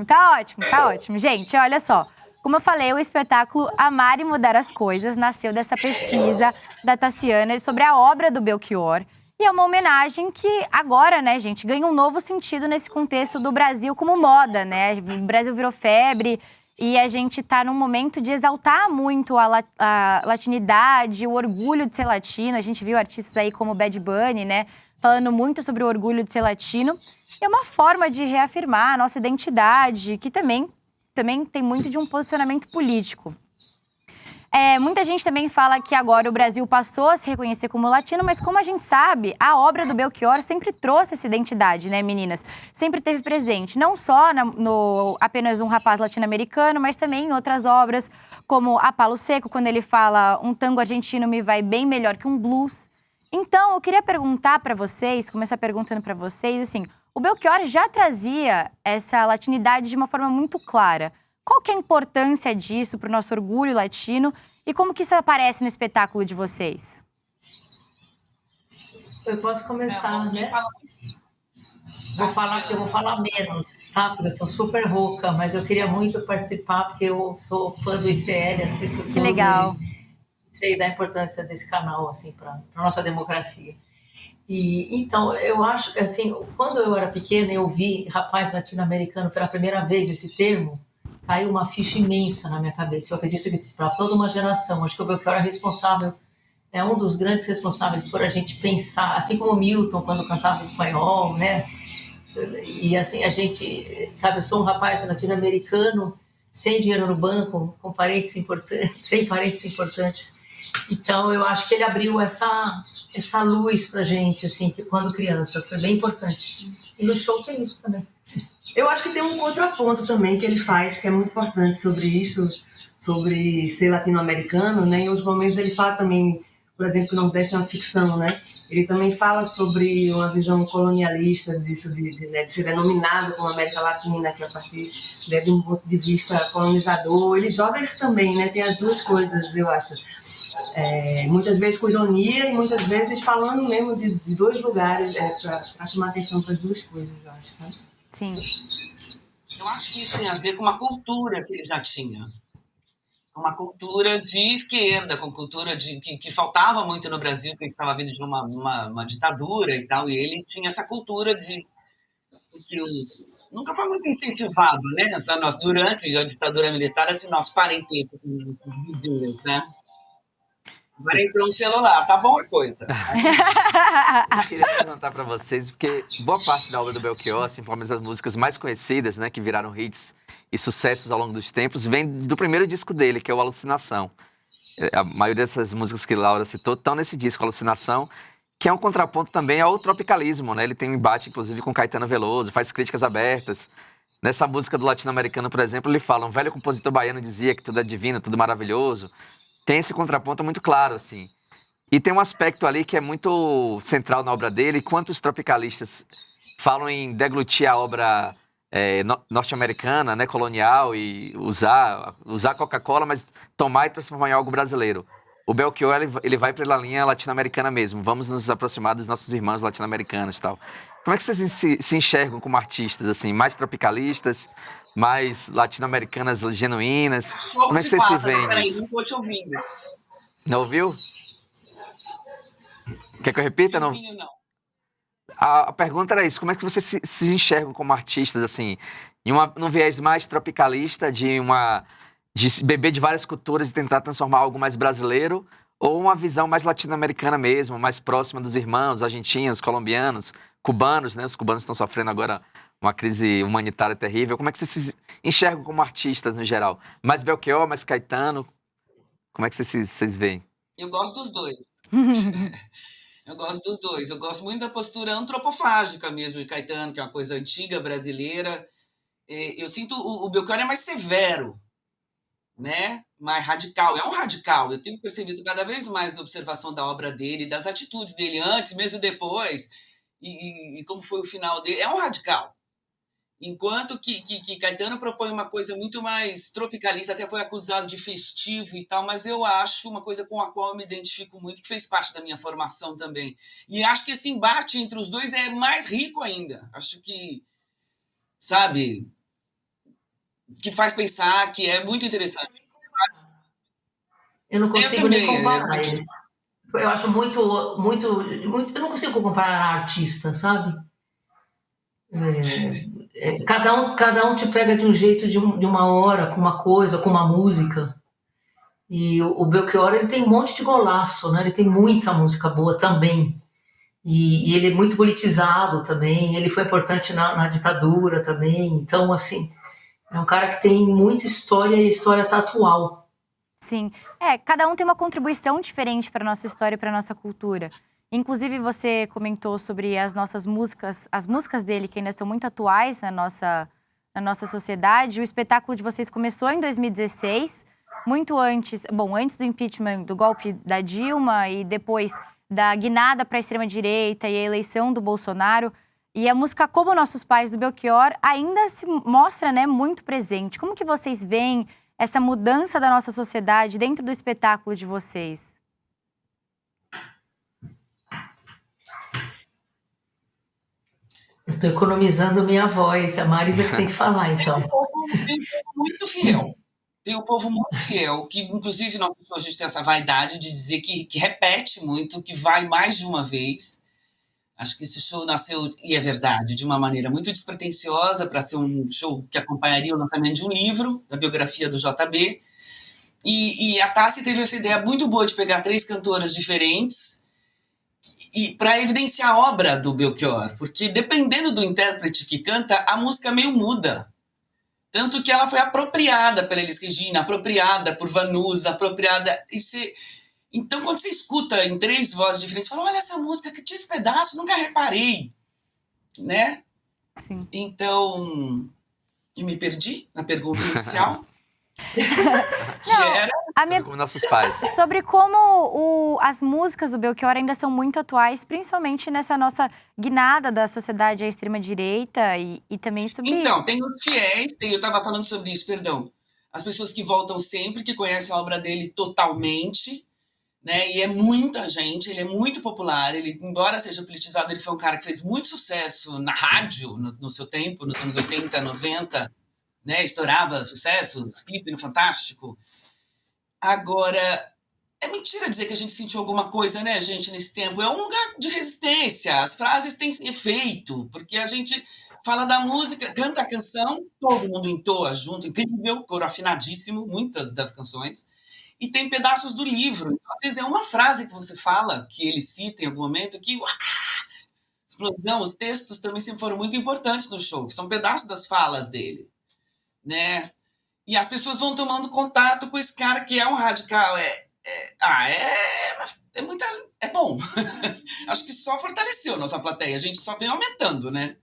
tá ótimo. Gente, olha só. Como eu falei, o espetáculo Amar e Mudar as Coisas nasceu dessa pesquisa da Tassiana sobre a obra do Belchior. E é uma homenagem que agora, né, gente, ganha um novo sentido nesse contexto do Brasil como moda, né? O Brasil virou febre e a gente tá num momento de exaltar muito a latinidade, o orgulho de ser latino. A gente viu artistas aí como Bad Bunny, né, falando muito sobre o orgulho de ser latino. E é uma forma de reafirmar a nossa identidade, que também tem muito de um posicionamento político. Muita gente também fala que agora o Brasil passou a se reconhecer como latino, mas como a gente sabe, a obra do Belchior sempre trouxe essa identidade, né, meninas? Sempre teve presente, não só no Apenas um Rapaz Latino-Americano, mas também em outras obras, como A Palo Seco, quando ele fala um tango argentino me vai bem melhor que um blues. Então, eu queria perguntar para vocês, começar perguntando para vocês, assim, o Belchior já trazia essa latinidade de uma forma muito clara. Qual que é a importância disso para o nosso orgulho latino e como que isso aparece no espetáculo de vocês? Eu posso começar, né? Vou falar que eu vou falar menos, tá? Porque eu tô super rouca, mas eu queria muito participar porque eu sou fã do ICL, assisto tudo. Que legal. Sei da importância desse canal, assim, para nossa democracia. E então, eu acho que, assim, quando eu era pequena, eu vi rapaz latino-americano pela primeira vez esse termo, caiu uma ficha imensa na minha cabeça. Eu acredito que para toda uma geração, acho que o Belchior é responsável, é um dos grandes responsáveis por a gente pensar, assim como o Milton, quando cantava espanhol, né? E assim, a gente, sabe, eu sou um rapaz latino-americano, sem dinheiro no banco, com parentes importantes, sem parentes importantes. Então, eu acho que ele abriu essa luz pra gente, assim, que quando criança, foi bem importante. E no show tem isso também. Eu acho que tem um contraponto também que ele faz, que é muito importante sobre isso, sobre ser latino-americano, né? Em outros momentos ele fala também, por exemplo, que o Nordeste é uma ficção, né? Ele também fala sobre uma visão colonialista disso, de ser denominado como América Latina, que é a partir de um ponto de vista colonizador. Ele joga isso também, né? Tem as duas coisas, eu acho. Muitas vezes com ironia e muitas vezes falando mesmo de dois lugares, para chamar atenção para as duas coisas, eu acho, sabe? Sim. Eu acho que isso tem a ver com uma cultura que ele já tinha. Uma cultura de esquerda, com cultura que faltava muito no Brasil, porque estava vindo de uma ditadura e tal, e ele tinha essa cultura que nunca foi muito incentivado, né? Durante a ditadura militar, esse nosso parentesco com os vizinhos, né? Agora entrou no celular, tá bom a coisa. Eu queria perguntar pra vocês, porque boa parte da obra do Belchior, assim, como as músicas mais conhecidas, né, que viraram hits e sucessos ao longo dos tempos, vem do primeiro disco dele, que é o Alucinação. A maioria dessas músicas que Laura citou estão nesse disco, Alucinação, que é um contraponto também ao tropicalismo, né? Ele tem um embate, inclusive, com Caetano Veloso, faz críticas abertas. Nessa música do latino-americano, por exemplo, ele fala: um velho compositor baiano dizia que tudo é divino, tudo maravilhoso. Tem esse contraponto muito claro, assim. E tem um aspecto ali que é muito central na obra dele, enquanto os tropicalistas falam em deglutir a obra norte-americana, né, colonial, e usar Coca-Cola, mas tomar e transformar em algo brasileiro. O Belchior, ele vai pela linha latino-americana mesmo. Vamos nos aproximar dos nossos irmãos latino-americanos e tal. Como é que vocês se enxergam como artistas, assim, mais tropicalistas, mais latino-americanas genuínas? Como é que vocês se veem? Peraí, não tô te ouvindo. Não ouviu? Quer que eu repita? Não. Não. A pergunta era isso: como é que vocês se enxergam como artistas, assim, num viés mais tropicalista, de beber de várias culturas e tentar transformar algo mais brasileiro, ou uma visão mais latino-americana mesmo, mais próxima dos irmãos argentinos, colombianos, cubanos, né? Os cubanos estão sofrendo agora uma crise humanitária terrível. Como é que vocês se enxergam como artistas no geral? Mais Belchior, mais Caetano? Como é que vocês veem? Eu gosto dos dois. Eu gosto dos dois. Eu gosto muito da postura antropofágica mesmo de Caetano, que é uma coisa antiga brasileira. Eu sinto o Belchior é mais severo, né? Mais radical. É um radical. Eu tenho percebido cada vez mais na observação da obra dele, das atitudes dele antes, mesmo depois, e como foi o final dele. É um radical. Enquanto que Caetano propõe uma coisa muito mais tropicalista, até foi acusado de festivo e tal, mas eu acho uma coisa com a qual eu me identifico muito, que fez parte da minha formação também. E acho que esse embate entre os dois é mais rico ainda. Acho que, sabe, que faz pensar, que é muito interessante. Eu não consigo nem comparar eles. Eu acho muito... Eu não consigo comparar artista, sabe? Cada um te pega de um jeito, de uma hora, com uma coisa, com uma música. E o Belchior, ele tem um monte de golaço, né? Ele tem muita música boa também. E ele é muito politizado também. Ele foi importante na ditadura também. Então, assim, é um cara que tem muita história e a história tá atual. Sim. Cada um tem uma contribuição diferente para a nossa história e para a nossa cultura. Inclusive, você comentou sobre as nossas músicas, as músicas dele que ainda estão muito atuais na nossa sociedade. O espetáculo de vocês começou em 2016, muito antes do impeachment, do golpe da Dilma e depois da guinada para a extrema-direita e a eleição do Bolsonaro. E a música Como Nossos Pais, do Belchior, ainda se mostra, né, muito presente. Como que vocês veem essa mudança da nossa sociedade dentro do espetáculo de vocês? Eu estou economizando minha voz. A Marisa que tem que falar, então. Tem um povo muito fiel. Tem um povo muito fiel, que inclusive a gente tem essa vaidade de dizer que repete muito, que vai mais de uma vez. Acho que esse show nasceu, e é verdade, de uma maneira muito despretensiosa, para ser um show que acompanharia o lançamento de um livro, da biografia do JB. E a Tassi teve essa ideia muito boa de pegar 3 cantoras diferentes e para evidenciar a obra do Belchior, porque dependendo do intérprete que canta, a música meio muda. Tanto que ela foi apropriada pela Elis Regina, apropriada por Vanusa, apropriada... Então, quando você escuta em 3 vozes diferentes, você fala: olha essa música, que tinha esse pedaço, nunca reparei, né? Sim. Então, eu me perdi na pergunta inicial. Que era... Como nossos pais. Sobre como as músicas do Belchior ainda são muito atuais, principalmente nessa nossa guinada da sociedade à extrema-direita e também sobre... Então, tem os fiéis, eu estava falando sobre isso, perdão. As pessoas que voltam sempre, que conhecem a obra dele totalmente, né? E é muita gente, ele é muito popular, ele, embora seja politizado, ele foi um cara que fez muito sucesso na rádio, no seu tempo, nos anos 80, 90, né? Estourava sucesso, clipe no Fantástico. Agora, é mentira dizer que a gente sentiu alguma coisa, né, gente, nesse tempo. É um lugar de resistência, as frases têm efeito, porque a gente fala da música, canta a canção, todo mundo entoa junto, incrível, coro afinadíssimo, muitas das canções. e tem pedaços do livro. Então, às vezes é uma frase que você fala, que ele cita em algum momento, que explosão. Os textos também sempre foram muito importantes no show, que são pedaços das falas dele, né? E as pessoas vão tomando contato com esse cara que é um radical. É bom. Acho que só fortaleceu a nossa plateia. A gente só vem aumentando, né?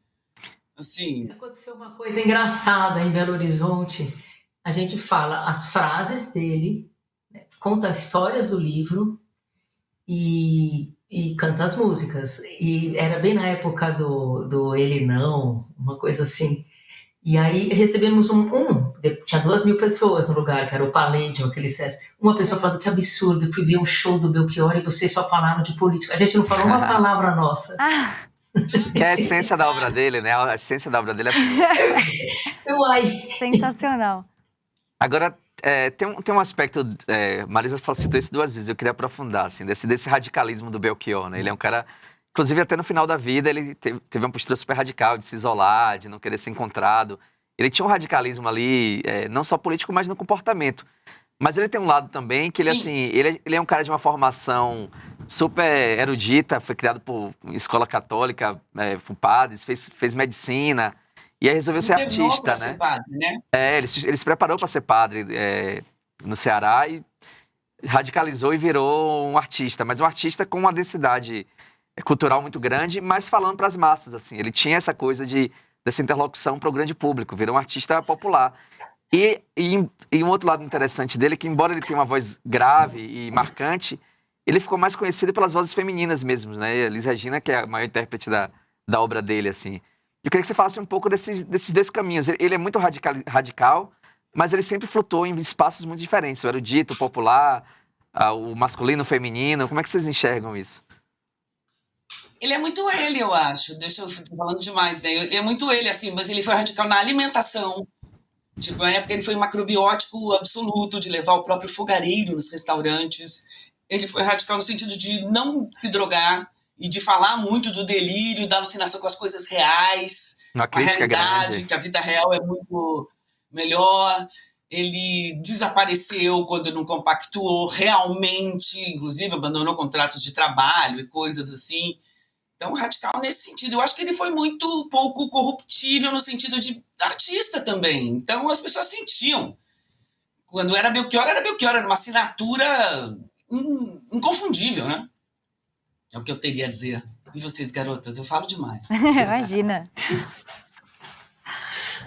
Assim. Aconteceu uma coisa engraçada em Belo Horizonte. A gente fala as frases dele, né, conta histórias do livro e canta as músicas. E era bem na época do Ele Não, uma coisa assim. E aí recebemos tinha 2.000 pessoas no lugar, que era o Palladium, aquele SESC. Uma pessoa falando que absurdo, eu fui ver um show do Belchior e vocês só falaram de política. A gente não falou uma palavra nossa. Que é a essência da obra dele, né? A essência da obra dele é... Sensacional. Agora, tem um aspecto... Marisa citou isso 2 vezes, eu queria aprofundar, assim, desse radicalismo do Belchior, né? Ele é um cara... Inclusive, até no final da vida, ele teve uma postura super radical de se isolar, de não querer ser encontrado. Ele tinha um radicalismo ali, não só político, mas no comportamento. Mas ele tem um lado também que ele, assim, ele é um cara de uma formação super erudita, foi criado por escola católica, por padres, fez medicina, e aí resolveu ser artista, né? Ser padre, né? Ele se preparou para ser padre no Ceará e radicalizou e virou um artista, mas um artista com uma densidade cultural muito grande, mas falando para as massas, assim. Ele tinha essa coisa dessa interlocução para o grande público, virou um artista popular. E um outro lado interessante dele, que embora ele tenha uma voz grave e marcante, ele ficou mais conhecido pelas vozes femininas mesmo, né? A Elis Regina, que é a maior intérprete da obra dele, assim. Eu queria que você falasse um pouco desses 2 caminhos. Ele é muito radical, mas ele sempre flutuou em espaços muito diferentes. O erudito, o popular, o masculino, o feminino. Como é que vocês enxergam isso? Ele é muito ele, eu acho. Eu ficar falando demais, né? Ele é muito ele, assim, mas ele foi radical na alimentação. Tipo, na época ele foi um macrobiótico absoluto, de levar o próprio fogareiro nos restaurantes. Ele foi radical no sentido de não se drogar e de falar muito do delírio, da alucinação com as coisas reais, com a realidade, grande. Que a vida real é muito melhor. Ele desapareceu quando não compactuou realmente, inclusive abandonou contratos de trabalho e coisas assim. Então, radical nesse sentido. Eu acho que ele foi muito pouco corruptível no sentido de artista também. Então, as pessoas sentiam. Quando era Belchior, era uma assinatura inconfundível, né? É o que eu teria a dizer. E vocês, garotas? Eu falo demais. Imagina.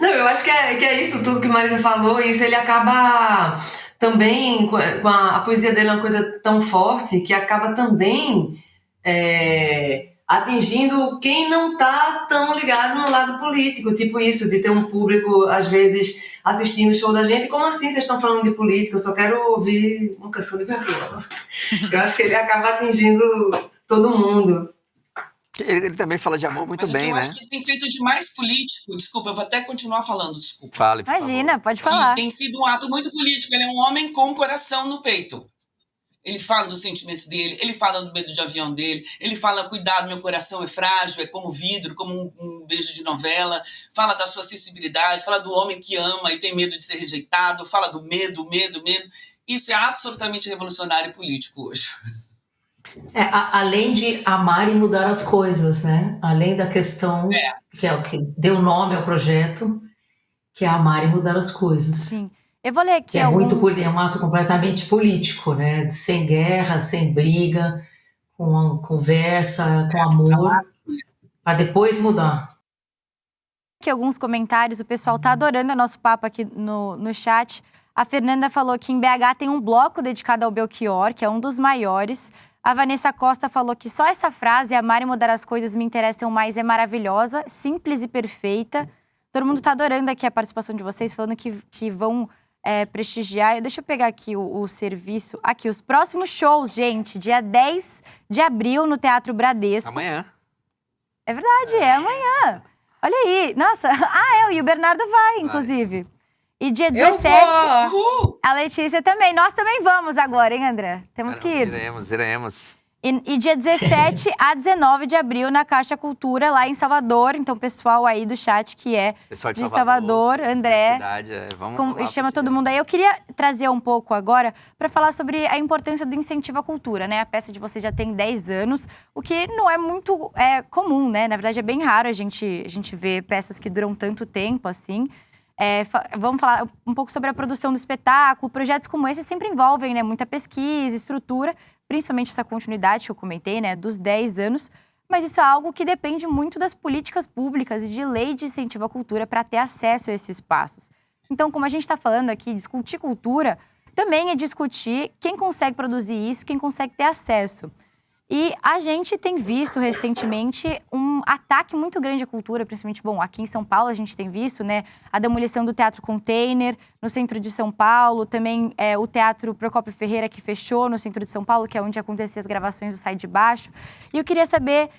Não, eu acho que é isso tudo que Marisa falou. E isso ele acaba também... a poesia dele é uma coisa tão forte que acaba também... atingindo quem não tá tão ligado no lado político, tipo isso, de ter um público, às vezes, assistindo o show da gente. Como assim vocês estão falando de política? Eu só quero ouvir uma canção de Belchior. Eu acho que ele acaba atingindo todo mundo. Ele também fala de amor muito bem, né? Eu acho que ele tem feito de mais político. Desculpa, eu vou até continuar falando, desculpa. Fale, imagina, pode falar. Que tem sido um ato muito político. Ele é um homem com coração no peito. Ele fala dos sentimentos dele, ele fala do medo de avião dele, ele fala, cuidado, meu coração é frágil, é como vidro, como um beijo de novela, fala da sua sensibilidade, fala do homem que ama e tem medo de ser rejeitado, fala do medo. Isso é absolutamente revolucionário e político hoje. Além de amar e mudar as coisas, né? Além da questão, que é o que deu nome ao projeto, que é amar e mudar as coisas. Sim. Eu vou ler aqui é um ato completamente político, né? Sem guerra, sem briga, com conversa, com amor, para depois mudar. Aqui alguns comentários, o pessoal tá adorando o nosso papo aqui no chat. A Fernanda falou que em BH tem um bloco dedicado ao Belchior, que é um dos maiores. A Vanessa Costa falou que só essa frase, amar e mudar as coisas me interessam mais, é maravilhosa, simples e perfeita. Todo mundo tá adorando aqui a participação de vocês, falando que vão... prestigiar. Deixa eu pegar aqui o serviço. Aqui, os próximos shows, gente. Dia 10 de abril no Teatro Bradesco. Amanhã. É verdade, é amanhã. Olha aí. Nossa. E o Bernardo vai, inclusive. E dia 17, a Letícia também. Nós também vamos agora, hein, André? Temos que ir. Iremos. E dia 17 a 19 de abril na Caixa Cultura, lá em Salvador. Então, pessoal aí do chat que é Pessoal de Salvador, André, Cidade, vamos lá, chama todo mundo aí. Eu queria trazer um pouco agora para falar sobre a importância do incentivo à cultura, né? A peça de vocês já tem 10 anos, o que não é muito comum, né? Na verdade, é bem raro a gente ver peças que duram tanto tempo assim. Vamos falar um pouco sobre a produção do espetáculo. Projetos como esse sempre envolvem, né, muita pesquisa, estrutura, principalmente essa continuidade que eu comentei, né, dos 10 anos. Mas isso é algo que depende muito das políticas públicas e de lei de incentivo à cultura para ter acesso a esses espaços. Então, como a gente está falando aqui, discutir cultura também é discutir quem consegue produzir isso, quem consegue ter acesso. E a gente tem visto recentemente um ataque muito grande à cultura, principalmente, aqui em São Paulo a gente tem visto, né, a demolição do Teatro Container no centro de São Paulo, também o Teatro Procópio Ferreira que fechou no centro de São Paulo, que é onde aconteciam as gravações do Sai de Baixo. E eu queria saber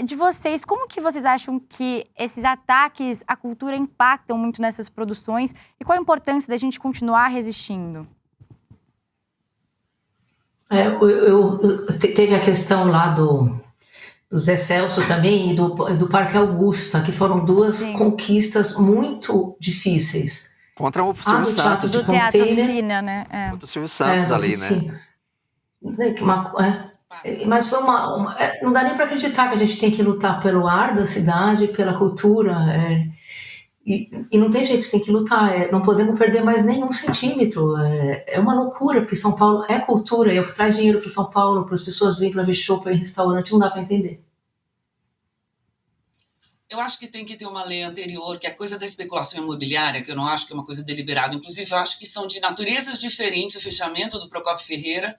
de vocês, como que vocês acham que esses ataques à cultura impactam muito nessas produções e qual a importância da gente continuar resistindo? Teve a questão lá do Zé Celso também e do Parque Augusta, que foram duas conquistas muito difíceis. Contra o Silvio Santos. Do Teatro Oficina, né? Contra o Silvio Santos ali, né? Mas foi não dá nem para acreditar que a gente tem que lutar pelo ar da cidade, pela cultura. E não tem jeito, tem que lutar. Não podemos perder mais nenhum centímetro. É uma loucura, porque São Paulo é cultura, é o que traz dinheiro para São Paulo, para as pessoas virem para ver show, para ir em restaurante, não dá para entender. Eu acho que tem que ter uma lei anterior, que é a coisa da especulação imobiliária, que eu não acho que é uma coisa deliberada. Inclusive, eu acho que são de naturezas diferentes o fechamento do Procópio Ferreira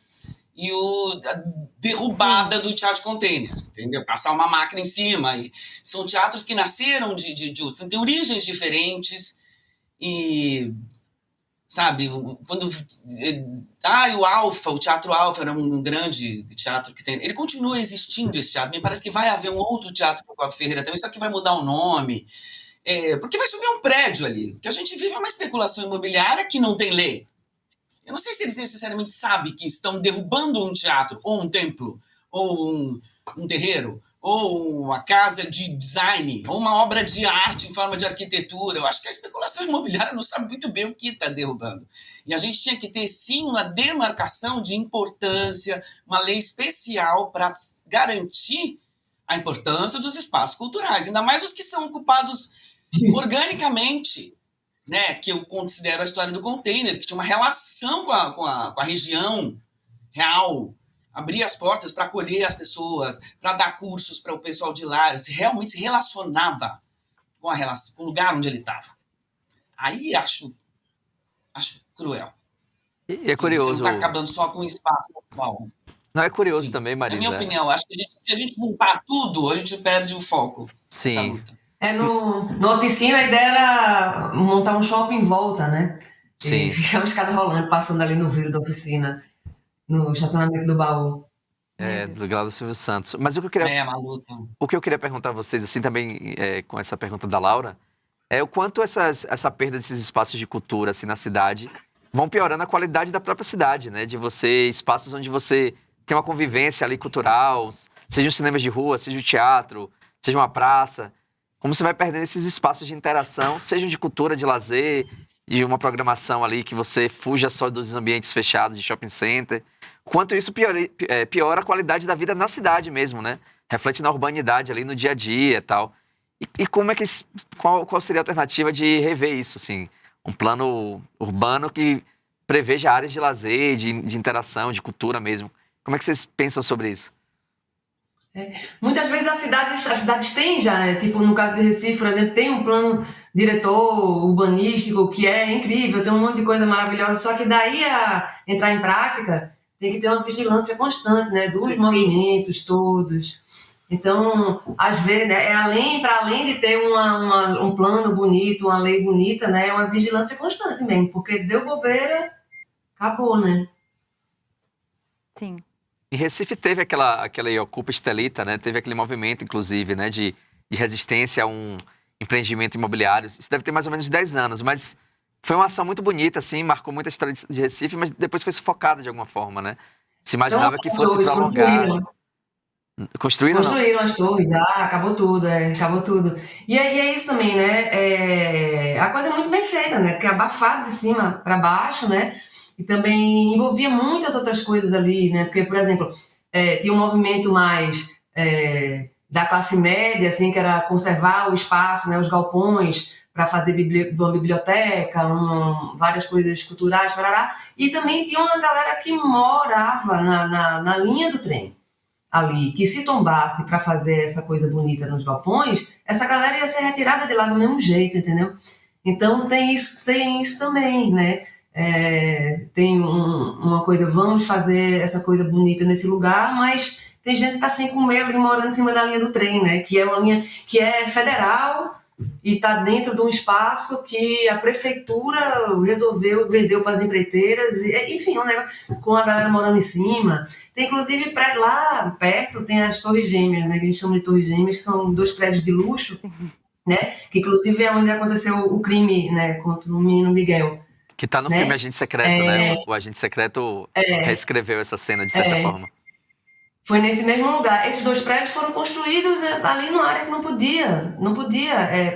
e a derrubada do Teatro Container, entendeu? Passar uma máquina em cima. E são teatros que nasceram têm origens diferentes e, sabe, quando... o Alfa, o Teatro Alfa era um grande teatro que tem... Ele continua existindo, esse teatro. Me parece que vai haver um outro teatro Procópio Ferreira também, só que vai mudar o nome. Porque vai subir um prédio ali. Porque a gente vive uma especulação imobiliária que não tem lei. Eu não sei se eles necessariamente sabem que estão derrubando um teatro, ou um templo, ou um terreiro, ou uma casa de design, ou uma obra de arte em forma de arquitetura. Eu acho que a especulação imobiliária não sabe muito bem o que está derrubando. E a gente tinha que ter, sim, uma demarcação de importância, uma lei especial para garantir a importância dos espaços culturais, ainda mais os que são ocupados organicamente, né, que eu considero a história do Container, que tinha uma relação com a região real, abrir as portas para acolher as pessoas, para dar cursos para o pessoal de lá, realmente se relacionava com o lugar onde ele estava. Aí acho cruel. E é curioso. Você não está acabando só com o espaço atual. Não, é curioso também, Marisa. Na minha opinião, acho que se a gente juntar tudo, a gente perde o foco. Sim. No Oficina, a ideia era montar um shopping em volta, né? Sim. E ficar uma escada rolando, passando ali no vidro da oficina, no estacionamento do baú. Do lado do Silvio Santos. Mas o que eu queria perguntar a vocês, assim, também, com essa pergunta da Laura, é o quanto essa perda desses espaços de cultura, assim, na cidade, vão piorando a qualidade da própria cidade, né? De espaços onde você tem uma convivência ali cultural, seja um cinema de rua, seja um teatro, seja uma praça. Como você vai perdendo esses espaços de interação, sejam de cultura, de lazer, de uma programação ali que você fuja só dos ambientes fechados de shopping center. Quanto isso piora a qualidade da vida na cidade mesmo, né? Reflete na urbanidade ali, no dia a dia e tal. E como é que... Qual seria a alternativa de rever isso, assim? Um plano urbano que preveja áreas de lazer, de interação, de cultura mesmo. Como é que vocês pensam sobre isso? Muitas vezes as cidades têm já, né? Tipo, no caso de Recife, por exemplo, tem um plano diretor urbanístico que é incrível, tem um monte de coisa maravilhosa, só que daí a entrar em prática tem que ter uma vigilância constante, né? Dos movimentos todos. Então, às vezes, né, para além de ter um plano bonito, uma lei bonita, né? É uma vigilância constante mesmo, porque deu bobeira, acabou, né? Sim. Em Recife teve aquela Ocupa Estelita, né? Teve aquele movimento, inclusive, né? De resistência a um empreendimento imobiliário. Isso deve ter mais ou menos 10 anos, mas foi uma ação muito bonita, assim, marcou muita história de Recife, mas depois foi sufocada de alguma forma, né? Se imaginava que fosse prolongar. Construíram ou não? Construíram as torres, já, acabou tudo, acabou tudo. E é isso também, né? A coisa é muito bem feita, né? Porque é abafado de cima para baixo, né? E também envolvia muitas outras coisas ali, né? Porque, por exemplo, tinha um movimento mais da classe média, assim, que era conservar o espaço, né? Os galpões para fazer uma biblioteca, várias coisas culturais, parará. E também tinha uma galera que morava na linha do trem ali, que se tombasse para fazer essa coisa bonita nos galpões, essa galera ia ser retirada de lá do mesmo jeito, entendeu? Então tem isso também, né? Tem uma coisa, vamos fazer essa coisa bonita nesse lugar, mas tem gente que tá sem comer ali morando em cima da linha do trem, né? Que é uma linha que é federal e está dentro de um espaço que a prefeitura resolveu, vendeu para as empreiteiras, enfim, um negócio com a galera morando em cima. Tem, inclusive, lá perto tem as Torres Gêmeas, né, que a gente chama de Torres Gêmeas, que são 2 prédios de luxo, né, que inclusive é onde aconteceu o crime, né, contra o menino Miguel. Que tá no filme Agente Secreto, né? O Agente Secreto reescreveu essa cena, de certa forma. Foi nesse mesmo lugar. Esses 2 prédios foram construídos ali numa área que não podia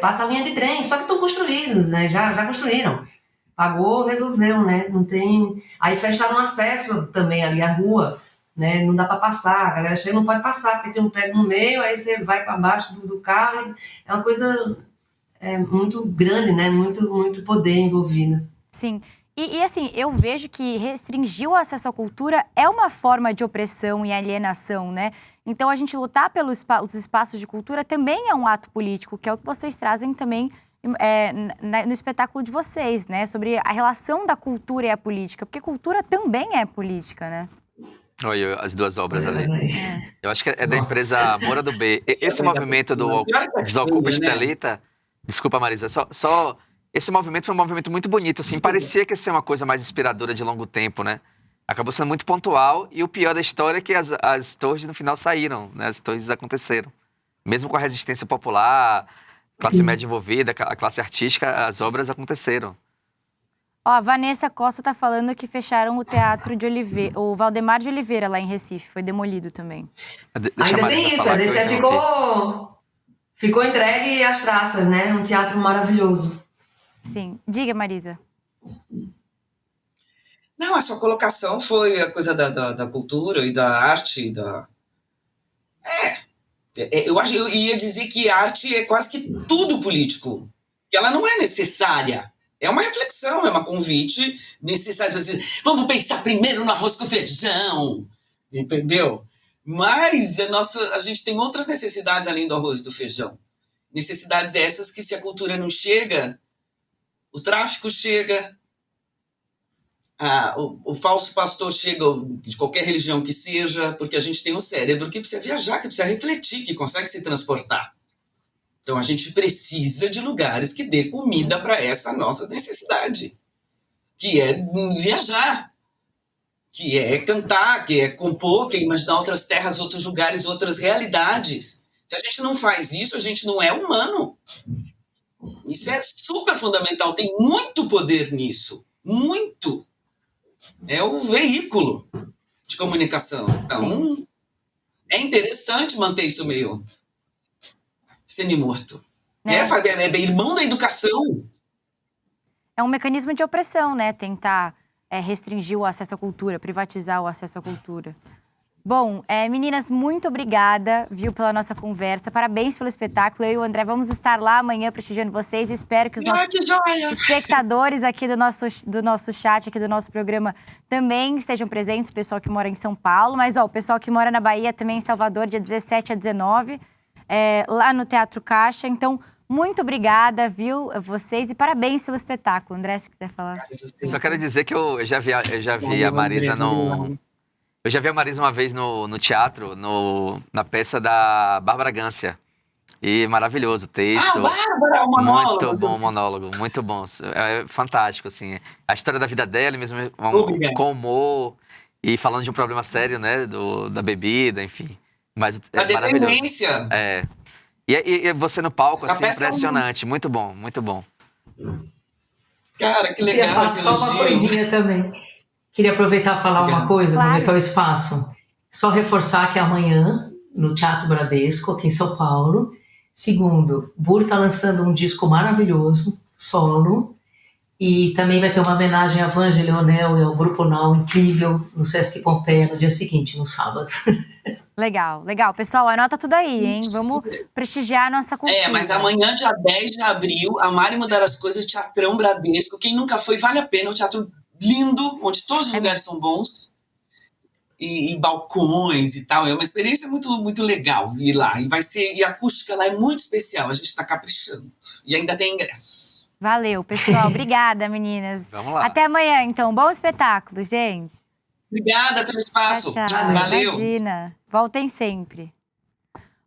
passar a linha de trem, só que estão construídos, né? Já construíram. Pagou, resolveu, né? Não tem... Aí fecharam o acesso também ali, a rua, né? Não dá para passar, a galera chega e não pode passar, porque tem um prédio no meio, aí você vai para baixo do carro. É uma coisa muito grande, né? Muito poder envolvido. Sim. E assim, eu vejo que restringir o acesso à cultura é uma forma de opressão e alienação, né? Então, a gente lutar pelos espaços de cultura também é um ato político, que é o que vocês trazem também no espetáculo de vocês, né? Sobre a relação da cultura e a política, porque cultura também é política, né? Olha as 2 obras ali. Eu acho que é da empresa Moura do B. Esse movimento do Desocupa Estelita... Desculpa, Marisa, só... Esse movimento foi um movimento muito bonito, assim, parecia que ia ser uma coisa mais inspiradora de longo tempo, né? Acabou sendo muito pontual e o pior da história é que as torres no final saíram, né? As torres aconteceram. Mesmo com a resistência popular, classe média envolvida, a classe artística, as obras aconteceram. Ó, a Vanessa Costa tá falando que fecharam o Teatro de Oliveira, o Valdemar de Oliveira lá em Recife, foi demolido também. Ainda tem isso, ficou entregue às traças, né? Um teatro maravilhoso. Sim. Diga, Marisa. Não, a sua colocação foi a coisa da cultura e da arte. Eu ia dizer que arte é quase que tudo político. Que ela não é necessária. É uma reflexão, é um convite necessário. Vamos pensar primeiro no arroz com feijão. Entendeu? Mas a gente tem outras necessidades além do arroz e do feijão. Necessidades essas que, se a cultura não chega... O tráfico chega, o falso pastor chega, de qualquer religião que seja, porque a gente tem um cérebro que precisa viajar, que precisa refletir, que consegue se transportar. Então a gente precisa de lugares que dê comida para essa nossa necessidade, que é viajar, que é cantar, que é compor, que é imaginar outras terras, outros lugares, outras realidades. Se a gente não faz isso, a gente não é humano. Isso é super fundamental, tem muito poder nisso, muito. É o veículo de comunicação. Então, é interessante manter isso meio semi-morto. É irmão da educação. É um mecanismo de opressão, né? Tentar restringir o acesso à cultura, privatizar o acesso à cultura. Bom, meninas, muito obrigada, viu, pela nossa conversa. Parabéns pelo espetáculo. Eu e o André vamos estar lá amanhã prestigiando vocês. Espero que os nossos espectadores aqui do nosso chat, aqui do nosso programa, também estejam presentes. O pessoal que mora em São Paulo. Mas, o pessoal que mora na Bahia, também em Salvador, dia 17 a 19, lá no Teatro Caixa. Então, muito obrigada, viu, a vocês. E parabéns pelo espetáculo. André, se quiser falar. Só quero dizer que eu já vi a Marisa Eu já vi a Marisa uma vez no teatro, na peça da Bárbara Gância. E maravilhoso o texto. Bárbara, o monólogo. Muito bom o monólogo, muito bom. É fantástico, assim. A história da vida dela, mesmo com humor. E falando de um problema sério, né, da bebida, enfim. Mas é maravilhoso. Dependência. E você no palco, assim, impressionante. Muito bom, muito bom. Cara, que legal. Queria falar só uma coisinha também. Queria aproveitar e falar uma coisa, aproveitar o espaço. Só reforçar que amanhã, no Teatro Bradesco, aqui em São Paulo. Segundo, Burr está lançando um disco maravilhoso, solo. E também vai ter uma homenagem a Vanja Leonel e ao Grupo Now, incrível, no Sesc Pompeia, no dia seguinte, no sábado. Legal, legal. Pessoal, anota tudo aí, hein? Vamos prestigiar a nossa cultura. Mas amanhã, dia 10 de abril, a Mari Mudar as Coisas, Teatrão Bradesco. Quem nunca foi, vale a pena. É um teatro lindo, onde todos os lugares são bons. E balcões e tal. É uma experiência muito, muito legal ir lá. E a acústica lá é muito especial. A gente está caprichando. E ainda tem ingresso. Valeu, pessoal. Obrigada, meninas. Vamos lá. Até amanhã, então. Bom espetáculo, gente. Obrigada pelo espaço. Tchau, tchau. Valeu. Imagina. Voltem sempre.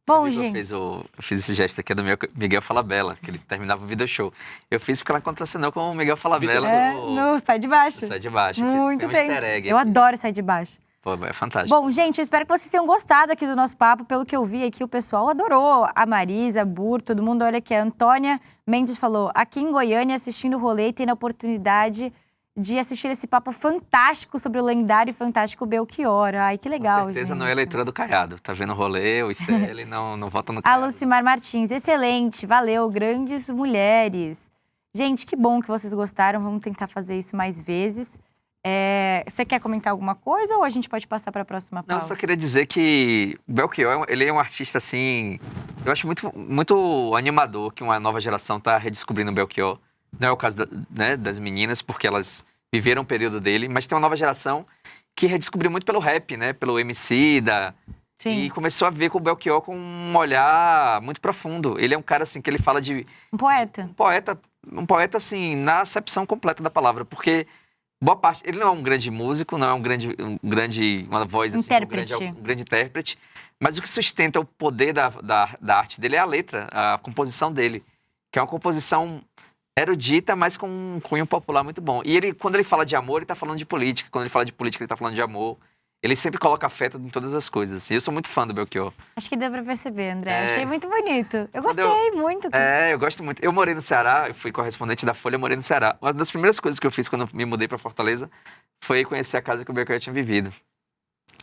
Bom, gente. Eu fiz esse gesto aqui do Miguel Falabella, que ele terminava o video show. Eu fiz porque ela contracenou com o Miguel Falabella No Sai de Baixo. no Sai de Baixo. Muito Foi um bem. easter egg Eu aqui. adoro Sai de Baixo. Pô, é fantástico. Bom, gente, eu espero que vocês tenham gostado aqui do nosso papo. Pelo que eu vi aqui, o pessoal adorou. A Marisa, a Burr, todo mundo. Olha aqui, a Antônia Mendes falou: aqui em Goiânia, assistindo o rolê, tendo a oportunidade de assistir esse papo fantástico sobre o lendário e fantástico Belchior. Ai, que legal, Com certeza gente. não é a leitura do Caiado. Tá vendo o rolê, o ICL, não vota no A Caiado. Lucimar Martins, excelente, valeu, grandes mulheres. Gente, que bom que vocês gostaram. Vamos tentar fazer isso mais vezes. Você quer comentar alguma coisa ou a gente pode passar para a próxima pauta? Não, só queria dizer que o Belchior, ele é um artista, assim, eu acho muito, muito animador que uma nova geração tá redescobrindo o Belchior. Não é o caso das meninas, porque elas viveram o período dele, mas tem uma nova geração que redescobriu muito pelo rap, né? Pelo MC, Sim. E começou a ver com o Belchior com um olhar muito profundo. Ele é um cara, assim, que ele fala de... Um poeta. Um poeta, assim, na acepção completa da palavra, porque... Boa parte, ele não é um grande músico, não é uma voz assim, Intérprete. um grande intérprete, mas o que sustenta o poder da arte dele é a letra, a composição dele, que é uma composição erudita, mas com um cunho popular muito bom. E quando ele fala de amor, ele está falando de política, quando ele fala de política, ele está falando de amor. Ele sempre coloca afeto em todas as coisas. E eu sou muito fã do Belchior. Acho que deu pra perceber, André. Achei muito bonito. Eu gostei muito. Eu gosto muito. Eu morei no Ceará, eu fui correspondente da Folha, eu morei no Ceará. Uma das primeiras coisas que eu fiz quando eu me mudei pra Fortaleza foi conhecer a casa que o Belchior tinha vivido.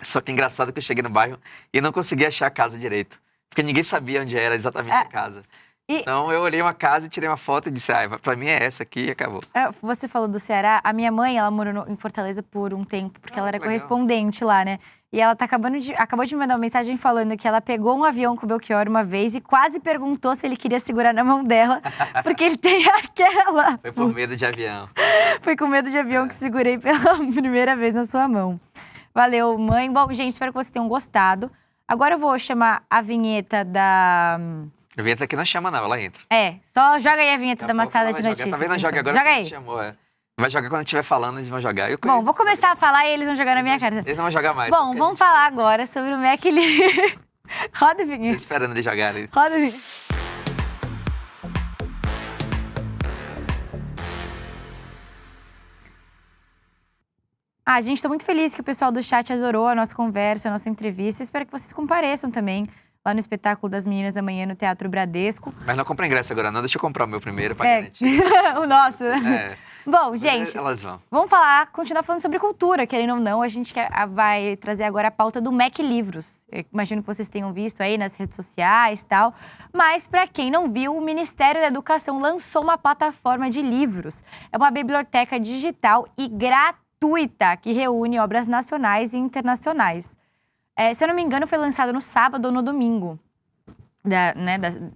Só que é engraçado que eu cheguei no bairro e não consegui achar a casa direito. Porque ninguém sabia onde era exatamente a casa. Então eu olhei uma casa e tirei uma foto e disse, pra mim é essa aqui e acabou. Você falou do Ceará, a minha mãe, ela morou em Fortaleza por um tempo, porque ela era legal. correspondente lá, né? E ela acabou de me mandar uma mensagem falando que ela pegou um avião com o Belchior uma vez e quase perguntou se ele queria segurar na mão dela, porque ele tem aquela... Foi por medo de avião. Foi com medo de avião que segurei pela primeira vez na sua mão. Valeu, mãe. Bom, gente, espero que vocês tenham gostado. Agora eu vou chamar a vinheta da... A vinheta aqui não chama não, ela entra. Só joga aí a vinheta da Massada de Notícias. Tá vendo? Então. Joga agora. Joga aí. Chamou, Vai jogar quando estiver falando, eles vão jogar. Bom, vou começar a falar e eles vão jogar na minha cara. Eles não vão jogar mais. Bom, vamos falar agora sobre o Mac Livre. Roda a vinheta. Tô esperando eles jogarem. Roda a vinheta. Gente, tô muito feliz que o pessoal do chat adorou a nossa conversa, a nossa entrevista. Espero que vocês compareçam também lá no espetáculo das Meninas amanhã no Teatro Bradesco. Mas não compra ingresso agora não, deixa eu comprar o meu primeiro pra garantir. O nosso. Bom, gente, elas vão. Vamos continuar falando sobre cultura, querendo ou não. A gente vai trazer agora a pauta do Mac Livros. Eu imagino que vocês tenham visto aí nas redes sociais e tal. Mas, para quem não viu, o Ministério da Educação lançou uma plataforma de livros. É uma biblioteca digital e gratuita que reúne obras nacionais e internacionais. Se eu não me engano, foi lançado no sábado ou no domingo.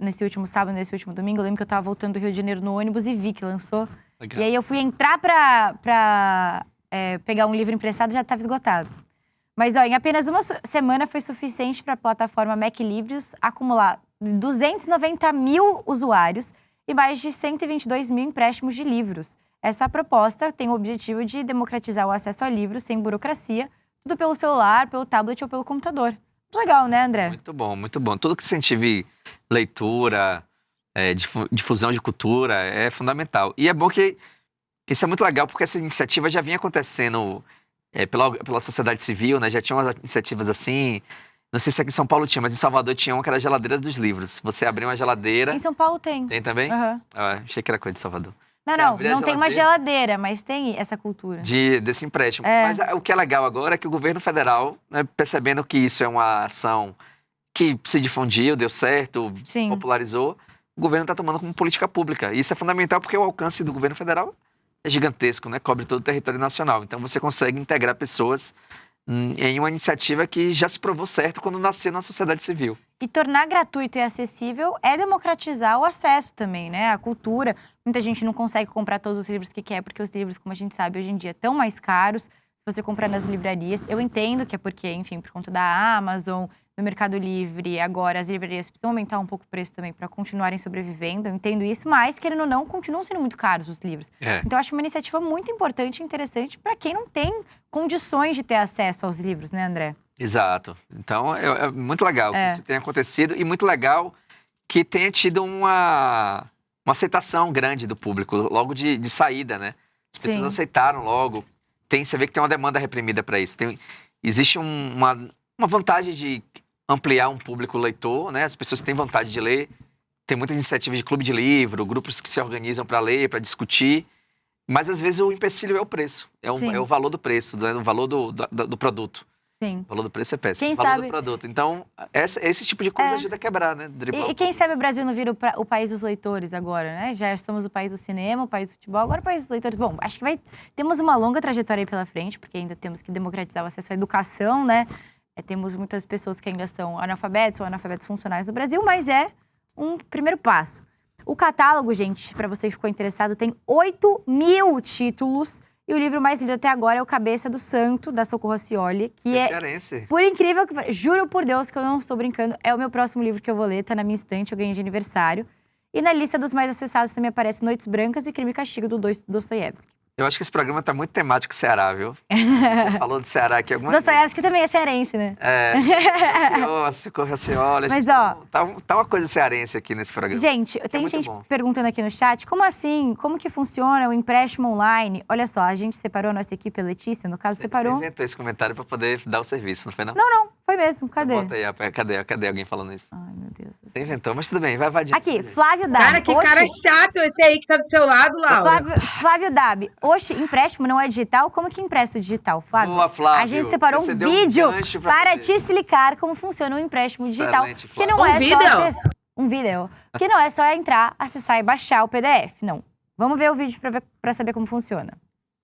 Nesse último sábado, nesse último domingo. Eu lembro que eu estava voltando do Rio de Janeiro no ônibus e vi que lançou. Legal. E aí eu fui entrar pra pegar um livro emprestado e já estava esgotado. Mas, em apenas uma semana foi suficiente para a plataforma Mac Livros acumular 290 mil usuários e mais de 122 mil empréstimos de livros. Essa proposta tem o objetivo de democratizar o acesso a livros sem burocracia, tudo pelo celular, pelo tablet ou pelo computador. Muito legal, né, André? Muito bom, muito bom. Tudo que incentive leitura, difusão de cultura é fundamental. E é bom que isso é muito legal, porque essa iniciativa já vinha acontecendo pela sociedade civil, né? Já tinha umas iniciativas assim. Não sei se aqui em São Paulo tinha, mas em Salvador tinha uma que era a geladeira dos livros. Você abria uma geladeira... Em São Paulo tem. Tem também? Uhum. Achei que era coisa de Salvador. Não tem uma geladeira, mas tem essa cultura. Desse empréstimo. Mas o que é legal agora é que o governo federal, né, percebendo que isso é uma ação que se difundiu, deu certo, Sim. popularizou, o governo está tomando como política pública. Isso é fundamental porque o alcance do governo federal é gigantesco, né? Cobre todo o território nacional. Então você consegue integrar pessoas em uma iniciativa que já se provou certo quando nasceu na sociedade civil. E tornar gratuito e acessível é democratizar o acesso também, né? A cultura. Muita gente não consegue comprar todos os livros que quer, porque os livros, como a gente sabe, hoje em dia estão mais caros. Se você comprar nas livrarias, eu entendo que é porque, enfim, por conta da Amazon, do Mercado Livre, agora as livrarias precisam aumentar um pouco o preço também para continuarem sobrevivendo. Eu entendo isso, mas, querendo ou não, continuam sendo muito caros os livros. Então, eu acho uma iniciativa muito importante e interessante para quem não tem condições de ter acesso aos livros, né, André? Exato. Então, é muito legal que isso tenha acontecido e muito legal que tenha tido uma aceitação grande do público, logo de saída, né? As pessoas aceitaram logo. Você vê que tem uma demanda reprimida para isso. Existe uma vantagem de ampliar um público leitor, né? As pessoas têm vontade de ler. Tem muitas iniciativas de clube de livro, grupos que se organizam para ler, para discutir. Mas, às vezes, o empecilho é o preço. É o valor do preço, o valor do produto. Sim. O valor do preço é péssimo. Quem o valor sabe... do produto. Então, esse tipo de coisa ajuda a quebrar, né? E quem sabe o Brasil não vira o país dos leitores agora, né? Já estamos o país do cinema, o país do futebol, agora o país dos leitores. Bom, acho que temos uma longa trajetória aí pela frente, porque ainda temos que democratizar o acesso à educação, né? Temos muitas pessoas que ainda são analfabetos ou analfabetos funcionais no Brasil, mas é um primeiro passo. O catálogo, gente, para você que ficou interessado, tem 8.000 títulos. E o livro mais lido até agora é O Cabeça do Santo, da Socorro Racioli, que por incrível que... Juro por Deus que eu não estou brincando, é o meu próximo livro que eu vou ler, tá na minha estante, eu ganhei de aniversário. E na lista dos mais acessados também aparece Noites Brancas e Crime e Castigo, do Dostoiévski. Eu acho que esse programa tá muito temático Ceará, viu? Você falou de Ceará aqui alguma vez. Dostoiévski também é cearense, né? Socorro Racioli. Mas, ó... Tá uma coisa cearense aqui nesse programa. Gente, tem gente perguntando aqui no chat, como assim? Como que funciona o empréstimo online? Olha só, a gente separou a nossa equipe, a Letícia, no caso, separou... Você inventou esse comentário pra poder dar o serviço, não foi não? Não, foi mesmo. Cadê? Bota aí, cadê alguém falando isso? Ai, meu Deus. Você inventou, mas tudo bem, vai adiante. Aqui, Flávio Dabi. Cara, que cara chato esse aí que tá do seu lado, Laura. Flávio Dabi. Oxe, empréstimo não é digital? Como que empresta o digital, Flávio? Boa, Flávio. A gente separou um vídeo para te explicar como funciona o empréstimo digital. Que não é só acessar... Um vídeo. Que não é só entrar, acessar e baixar o PDF, não. Vamos ver o vídeo para saber como funciona.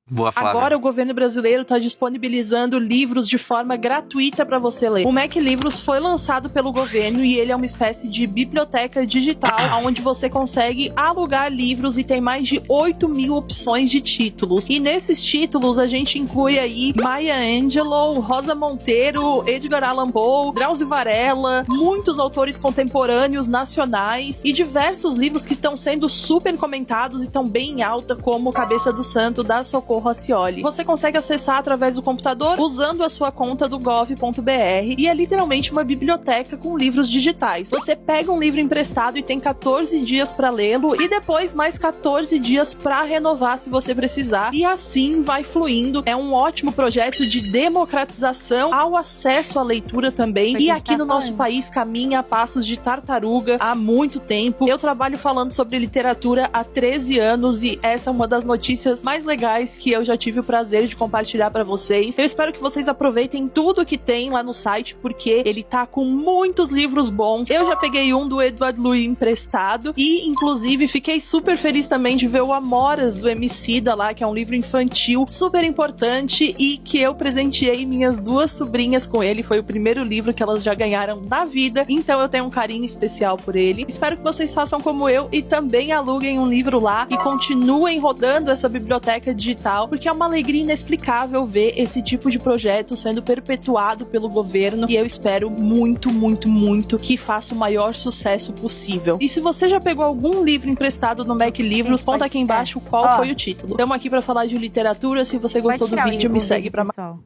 Boa, Flávia. Agora o governo brasileiro está disponibilizando livros de forma gratuita para você ler. O Mac Livros foi lançado pelo governo e ele é uma espécie de biblioteca digital onde você consegue alugar livros e tem mais de 8.000 opções de títulos. E nesses títulos a gente inclui aí Maya Angelou, Rosa Monteiro, Edgar Allan Poe, Drauzio Varela, muitos autores contemporâneos nacionais e diversos livros que estão sendo super comentados e estão bem em alta, como Cabeça do Santo, da Socorro Racioli. Você consegue acessar através do computador usando a sua conta do gov.br e é literalmente uma biblioteca com livros digitais. Você pega um livro emprestado e tem 14 dias para lê-lo e depois mais 14 dias para renovar se você precisar e assim vai fluindo. É um ótimo projeto de democratização ao acesso à leitura também e aqui no nosso país caminha a passos de tartaruga há muito tempo. Eu trabalho falando sobre literatura há 13 anos e essa é uma das notícias mais legais que eu já tive o prazer de compartilhar pra vocês. Eu espero que vocês aproveitem tudo que tem lá no site, porque ele tá com muitos livros bons. Eu já peguei um do Edward Louis emprestado e, inclusive, fiquei super feliz também de ver o Amoras, do Emicida lá, que é um livro infantil super importante e que eu presenteei minhas 2 sobrinhas com ele. Foi o primeiro livro que elas já ganharam na vida, então eu tenho um carinho especial por ele. Espero que vocês façam como eu e também aluguem um livro lá e continuem rodando essa biblioteca digital, porque é uma alegria inexplicável ver esse tipo de projeto sendo perpetuado pelo governo e eu espero muito, muito, muito que faça o maior sucesso possível. E se você já pegou algum livro emprestado no Mac Livros, conta aqui embaixo qual foi o título. Estamos aqui para falar de literatura, se você gostou do vídeo, me segue para mais.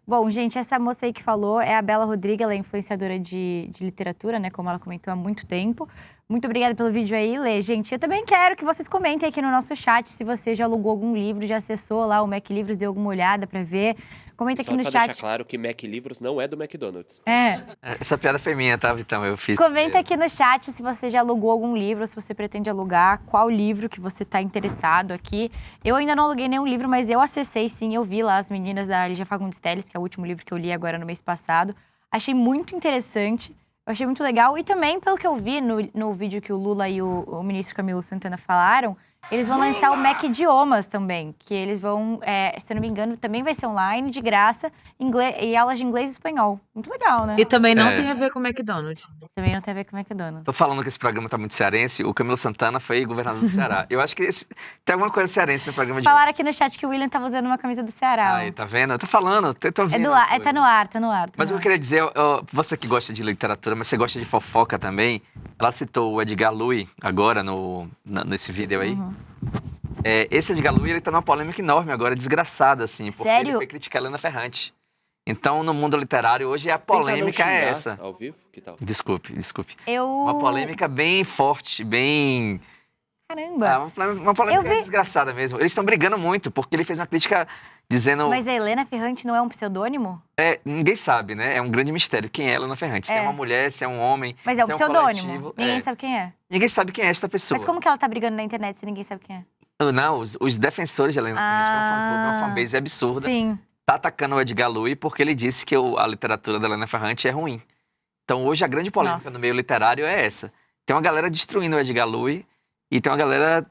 Bom, gente, essa moça aí que falou é a Bela Rodrigues, ela é influenciadora de literatura, né, como ela comentou há muito tempo. Muito obrigada pelo vídeo aí, Lê. Gente, eu também quero que vocês comentem aqui no nosso chat se você já alugou algum livro, já acessou lá o Mac Livros, deu alguma olhada pra ver. Comenta aqui no chat. Só pra deixar claro que Mac Livros não é do McDonald's. Essa piada foi minha, tá, Vitão? Eu fiz. Comenta aqui no chat se você já alugou algum livro, se você pretende alugar, qual livro que você tá interessado aqui. Eu ainda não aluguei nenhum livro, mas eu acessei sim, eu vi lá as meninas da Lígia Fagundes Telles, que é o último livro que eu li agora no mês passado. Achei muito interessante. Eu achei muito legal. E também, pelo que eu vi no vídeo que o Lula e o ministro Camilo Santana falaram, eles vão lançar o Mac Idiomas também, que eles vão, se eu não me engano, também vai ser online, de graça, e aulas de inglês e espanhol. Muito legal, né? E também não tem a ver com o McDonald's. Também não tem a ver com o McDonald's. Tô falando que esse programa tá muito cearense. O Camilo Santana foi governador do Ceará. Eu acho que tem alguma coisa cearense no programa de Falaram aqui no chat que o William tava usando uma camisa do Ceará. Aí, tá vendo? Eu tô falando, tô vendo. Tá no ar, tá no ar. Mas eu queria dizer, você que gosta de literatura, mas você gosta de fofoca também, ela citou o Edgar Louis agora nesse vídeo aí. Esse Edgar Louis, ele tá numa polêmica enorme agora, desgraçada, assim. Porque Sério? ele foi criticar a Helena Ferrante. Então, no mundo literário, hoje a polêmica é essa. Ao vivo? Que tal? Desculpe. Eu... Uma polêmica bem forte, bem... Caramba. Uma polêmica desgraçada mesmo. Eles estão brigando muito, porque ele fez uma crítica dizendo... Mas a Helena Ferrante não é um pseudônimo? Ninguém sabe, né? É um grande mistério. Quem é Helena Ferrante? Se é uma mulher, se é um homem, Mas é um se pseudônimo. coletivo. Ninguém sabe quem é. Ninguém sabe quem é esta pessoa. Mas como que ela tá brigando na internet se ninguém sabe quem é? Não, os defensores de Helena Ferrante, que é uma fanbase absurda, Sim. tá atacando o Edgar Louis porque ele disse que a literatura da Helena Ferrante é ruim. Então hoje a grande polêmica no meio literário é essa. Tem uma galera destruindo o Edgar Louis e tem uma galera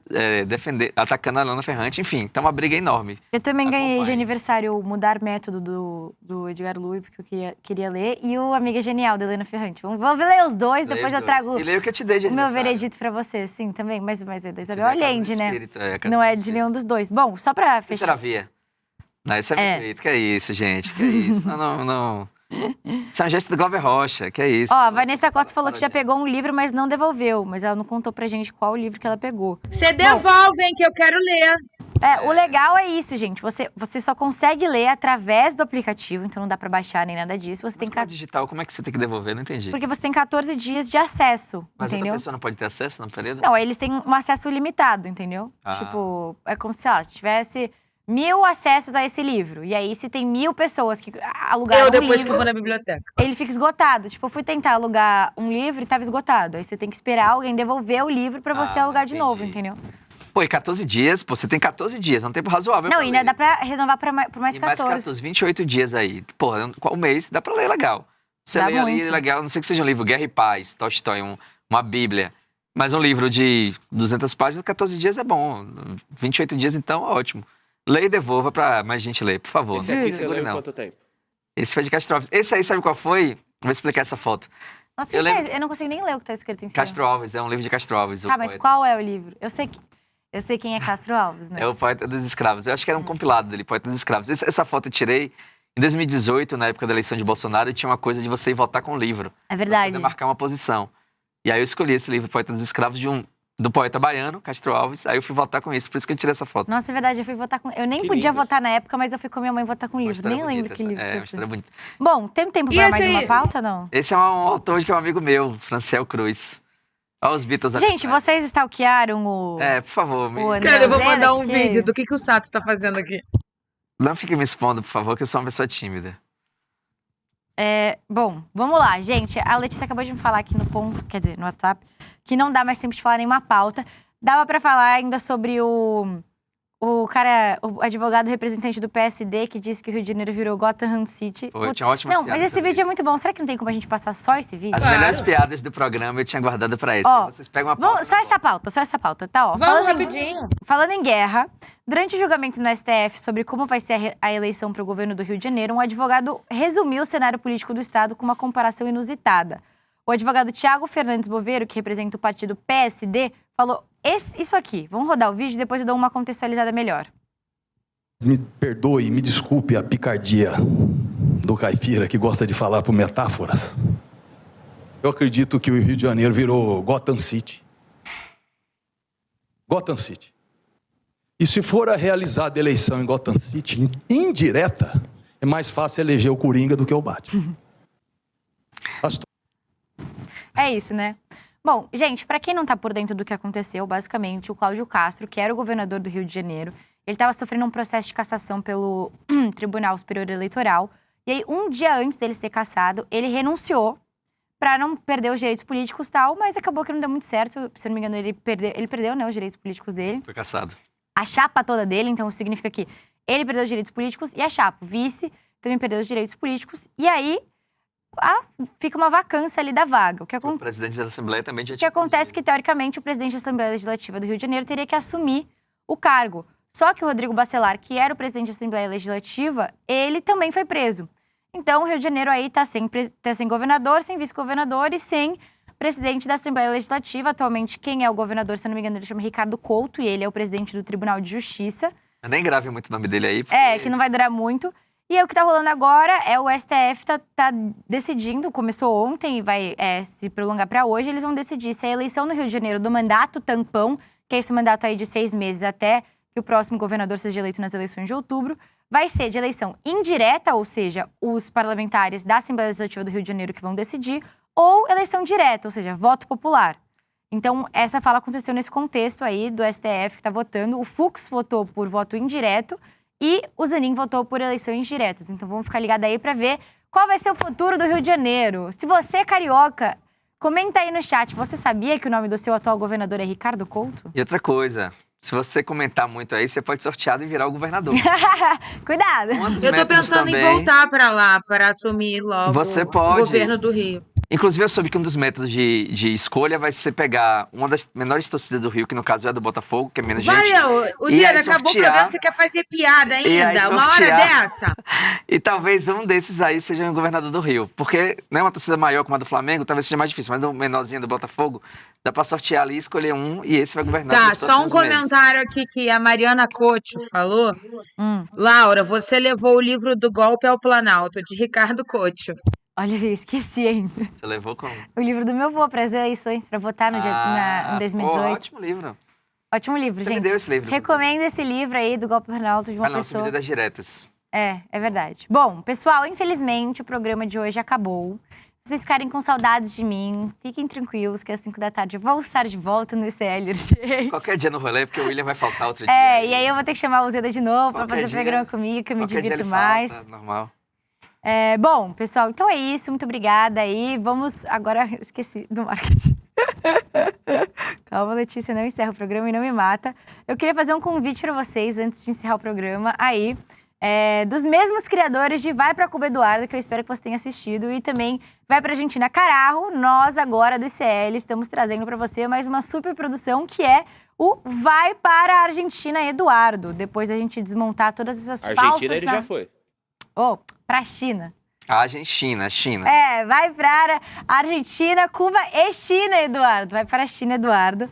atacando a Helena Ferrante. Enfim, tá uma briga enorme. Eu também ganhei de aniversário o Mudar Método do Edgar Louis, porque eu queria ler, e o Amiga Genial, da Helena Ferrante. Vou ler os dois, depois eu trago E leio o que eu te dei de o meu aniversário. veredito pra você, sim, também. Mas é da Isabel Você dá Allende, Casa do né? Espírito, Casa Não do é de Espírito. nenhum dos dois. Bom, só pra Isso fechar. era via. Não, isso é bonito. Que é isso, gente? Que é isso? Não. Isso é um gesto do Glauber Rocha. Que é isso? Ó, a Vanessa Costa falou que já pegou um livro, mas não devolveu. Mas ela não contou pra gente qual livro que ela pegou. Você devolve, hein, que eu quero ler. O legal é isso, gente. Você só consegue ler através do aplicativo, então não dá pra baixar nem nada disso. Você tem digital, como é que você tem que devolver? Não entendi. Porque você tem 14 dias de acesso, Mas entendeu? outra pessoa não pode ter acesso no período? Não, eles têm um acesso limitado, entendeu? Tipo, é como se, sei lá, tivesse 1000 acessos a esse livro. E aí, se tem 1000 pessoas que alugaram depois livro, que eu vou na biblioteca. ele fica esgotado. Tipo, eu fui tentar alugar um livro e tava esgotado. Aí você tem que esperar alguém devolver o livro pra você alugar de novo, entendeu? Pô, e 14 dias, você tem 14 dias, é um tempo razoável. Não, pra ainda ler. dá pra renovar por mais E 14. mais 14, 28 dias aí. Pô, qual mês dá pra ler legal. Você Dá lê ali muito. legal, não sei que seja um livro Guerra e Paz, Tolstói, uma bíblia. Mas um livro de 200 páginas, 14 dias é bom. 28 dias, então, ótimo. Leia e devolva pra mais gente ler, por favor. Esse aqui não você segure, leu em não. quanto tempo? Esse foi de Castro Alves. Esse aí, sabe qual foi? Vou explicar essa foto. Nossa, eu lembro- eu não consigo nem ler o que tá escrito em cima. Castro Alves, é um livro de Castro Alves. o Tá, mas poeta. qual é o livro? Eu sei quem é Castro Alves, né? É o Poeta dos Escravos. Eu acho que era um compilado dele, Poeta dos Escravos. Essa foto eu tirei em 2018, na época da eleição de Bolsonaro, e tinha uma coisa de você ir votar com um livro. É verdade. Pra marcar uma posição. E aí eu escolhi esse livro, Poeta dos Escravos, do poeta baiano, Castro Alves. Aí eu fui votar com isso, por isso que eu tirei essa foto. Nossa, é verdade, eu fui votar com... Eu nem Que podia lindo. votar na época, mas eu fui com minha mãe votar com um livro. Nem lembro que livro que É, eu uma fui. história bonita. Bom, tem tempo E pra esse mais uma aí? pauta, não? Esse é um autor que é um amigo meu, Franciel Cruz. Olha os Beatles ali Gente, atrás. vocês stalkearam o... Por favor. o André Cara, eu vou Zeda, mandar um porque- vídeo do que o Sato tá fazendo aqui. Não fique me expondo, por favor, que eu sou uma pessoa tímida. Bom, vamos lá, gente. A Letícia acabou de me falar aqui no ponto, quer dizer, no WhatsApp, que não dá mais tempo de falar nenhuma pauta. Dava pra falar ainda sobre o advogado representante do PSD que disse que o Rio de Janeiro virou Gotham City. Pô, tinha ótimas Não, mas piadas esse sobre vídeo é muito bom. Será que não tem como a gente passar só esse vídeo? As melhores piadas do programa eu tinha guardado pra esse. Ó, Vocês pegam uma pauta. Só essa pauta, tá? Ó, Vamos rapidinho. Falando em guerra, durante o julgamento no STF sobre como vai ser a eleição para o governo do Rio de Janeiro, um advogado resumiu o cenário político do Estado com uma comparação inusitada. O advogado Tiago Fernandes Boveiro, que representa o partido PSD, falou isso aqui. Vamos rodar o vídeo e depois eu dou uma contextualizada melhor. Me perdoe, me desculpe a picardia do caipira que gosta de falar por metáforas. Eu acredito que o Rio de Janeiro virou Gotham City. Gotham City. E se for a realizada eleição em Gotham City indireta, é mais fácil eleger o Coringa do que o Batman. É isso, né? Bom, gente, para quem não tá por dentro do que aconteceu, basicamente, o Cláudio Castro, que era o governador do Rio de Janeiro, ele estava sofrendo um processo de cassação pelo Tribunal Superior Eleitoral. E aí, um dia antes dele ser cassado, ele renunciou para não perder os direitos políticos e tal, mas acabou que não deu muito certo. Se eu não me engano, ele perdeu, né, os direitos políticos dele. Foi caçado. A chapa toda dele, então significa que ele perdeu os direitos políticos e a chapa, o vice, também perdeu os direitos políticos. E aí, fica uma vacância ali da vaga. O presidente da Assembleia também já O que acontece é que, teoricamente, o presidente da Assembleia Legislativa do Rio de Janeiro teria que assumir o cargo. Só que o Rodrigo Bacelar, que era o presidente da Assembleia Legislativa, ele também foi preso. Então, o Rio de Janeiro aí tá sem governador, sem vice-governador e sem presidente da Assembleia Legislativa. Atualmente, quem é o governador, se eu não me engano, ele chama Ricardo Couto, e ele é o presidente do Tribunal de Justiça. Eu nem grave muito o nome dele aí. Que não vai durar muito. E aí, o que tá rolando agora é o STF tá decidindo, começou ontem e vai se prolongar para hoje, eles vão decidir se a eleição no Rio de Janeiro do mandato tampão, que é esse mandato aí de 6 meses até que o próximo governador seja eleito nas eleições de outubro, vai ser de eleição indireta, ou seja, os parlamentares da Assembleia Legislativa do Rio de Janeiro que vão decidir, ou eleição direta, ou seja, voto popular. Então, essa fala aconteceu nesse contexto aí do STF que está votando. O Fux votou por voto indireto e o Zanin votou por eleições diretas. Então, vamos ficar ligados aí para ver qual vai ser o futuro do Rio de Janeiro. Se você é carioca, comenta aí no chat. Você sabia que o nome do seu atual governador é Ricardo Couto? E outra coisa, se você comentar muito aí, você pode ser sorteado e virar o governador. Cuidado! Eu tô pensando em voltar pra lá, para assumir logo o governo do Rio. Inclusive, eu soube que um dos métodos de escolha vai ser pegar uma das menores torcidas do Rio, que no caso é a do Botafogo, que é menos gente. O Gira, acabou o programa, você quer fazer piada ainda? Uma hora dessa? E talvez um desses aí seja o governador do Rio. Porque, né, uma torcida maior como a do Flamengo, talvez seja mais difícil. Mas o menorzinho do Botafogo, dá pra sortear ali, escolher um, e esse vai governar. Tá, só um comentário aqui que a Mariana Couto falou. Laura, você levou o livro do Golpe ao Planalto, de Ricardo Couto. Olha, eu esqueci ainda. Você levou como? O livro do meu avô para as eleições, para votar no em 2018. Ótimo livro. Ótimo livro, você gente. Me deu esse livro. Recomendo esse livro aí do Golpe Planalto de uma pessoa. Você me deu das diretas. É verdade. Bom, pessoal, infelizmente o programa de hoje acabou. Se vocês ficarem com saudades de mim, fiquem tranquilos que às 5 da tarde eu vou estar de volta no ICL Urgente. Qualquer dia no rolê, porque o William vai faltar outro dia. E aí eu vou ter que chamar o Zeda de novo para fazer o programa comigo, que eu me divirto mais. Falta, normal. Bom, pessoal, então é isso. Muito obrigada aí. Vamos agora... Esqueci do marketing. Calma, Letícia, não encerra o programa e não me mata. Eu queria fazer um convite para vocês, antes de encerrar o programa, aí, dos mesmos criadores de Vai Pra Cuba Eduardo, que eu espero que você tenha assistido, e também Vai Pra Argentina Carajo. Nós, agora, do ICL, estamos trazendo para você mais uma super produção, que é o Vai Para a Argentina Eduardo. Depois da gente desmontar todas essas falsas... Argentina ele já foi. Pra China. Argentina, China. Vai para Argentina, Cuba e China, Eduardo. Vai para a China, Eduardo.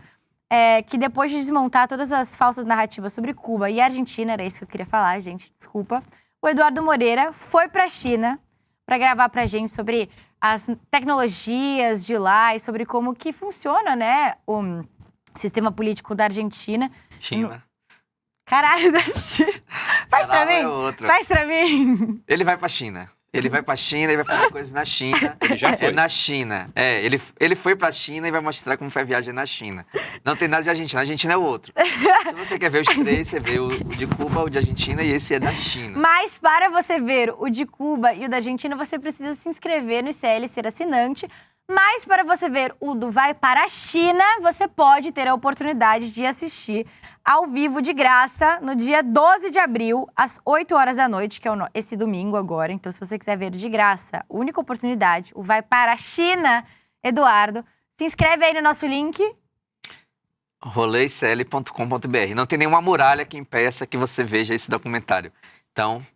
Que depois de desmontar todas as falsas narrativas sobre Cuba e Argentina, era isso que eu queria falar, gente, desculpa. O Eduardo Moreira foi para a China para gravar pra gente sobre as tecnologias de lá e sobre como que funciona, né, o sistema político da Argentina. China. Caralho, da China. Faz pra mim. Faz pra mim. Ele vai pra China. Ele vai pra China e vai fazer coisas na China. Ele já foi. Na China. Ele foi pra China e vai mostrar como foi a viagem na China. Não tem nada de Argentina. A Argentina é o outro. Se você quer ver os três, você vê o de Cuba, o de Argentina e esse é da China. Mas para você ver o de Cuba e o da Argentina, você precisa se inscrever no ICL, ser assinante. Mas para você ver o do Vai para a China, você pode ter a oportunidade de assistir ao vivo de graça no dia 12 de abril, às 8 horas da noite, que é esse domingo agora. Então, se você quiser ver de graça, única oportunidade, o Vai para a China, Eduardo. Se inscreve aí no nosso link. roleicl.com.br. Não tem nenhuma muralha que impeça que você veja esse documentário. Então...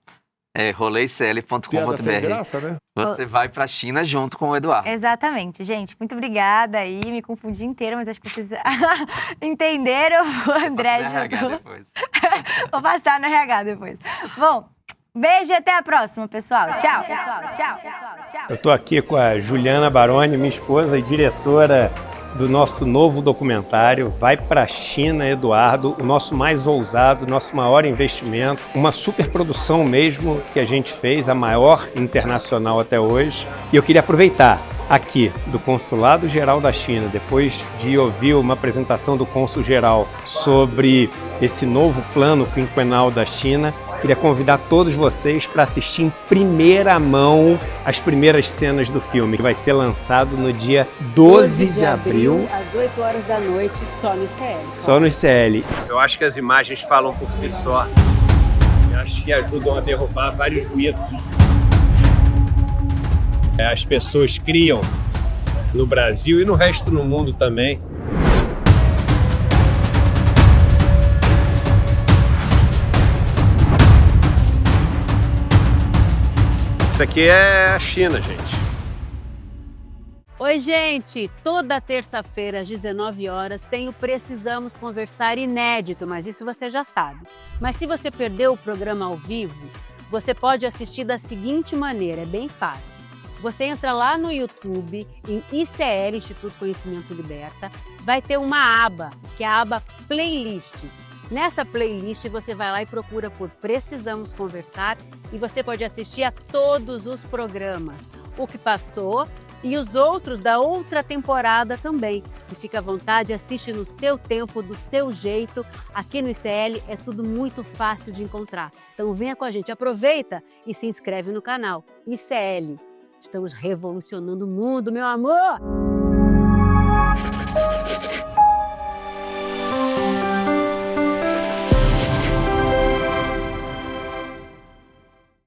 roleicl.com.br. Né? Você vai pra China junto com o Eduardo. Exatamente, gente. Muito obrigada aí. Me confundi inteira, mas acho que vocês entenderam. O André ajudou. Vou passar no RH depois. Bom, beijo e até a próxima, pessoal. Tchau, pessoal. Tchau. Eu tô aqui com a Juliana Baroni, minha esposa e diretora do nosso novo documentário Vai Pra China, Eduardo, o nosso mais ousado, nosso maior investimento, uma superprodução mesmo que a gente fez, a maior internacional até hoje. E eu queria aproveitar aqui do Consulado Geral da China, depois de ouvir uma apresentação do Cônsul Geral sobre esse novo plano quinquenal da China, queria convidar todos vocês para assistir em primeira mão as primeiras cenas do filme, que vai ser lançado no dia 12 de abril, às 8 horas da noite, só no ICL. Só no ICL. Eu acho que as imagens falam por si só. Eu acho que ajudam a derrubar vários mitos. as pessoas criam no Brasil e no resto do mundo também. Isso aqui é a China, gente. Oi, gente! Toda terça-feira, às 19 horas, tem o Precisamos Conversar inédito, mas isso você já sabe. Mas se você perdeu o programa ao vivo, você pode assistir da seguinte maneira, é bem fácil. Você entra lá no YouTube, em ICL, Instituto Conhecimento Liberta, vai ter uma aba, que é a aba Playlists. Nessa playlist você vai lá e procura por Precisamos Conversar e você pode assistir a todos os programas, o que passou e os outros da outra temporada também. Se fica à vontade, assiste no seu tempo, do seu jeito. Aqui no ICL é tudo muito fácil de encontrar. Então venha com a gente, aproveita e se inscreve no canal ICL. Estamos revolucionando o mundo, meu amor!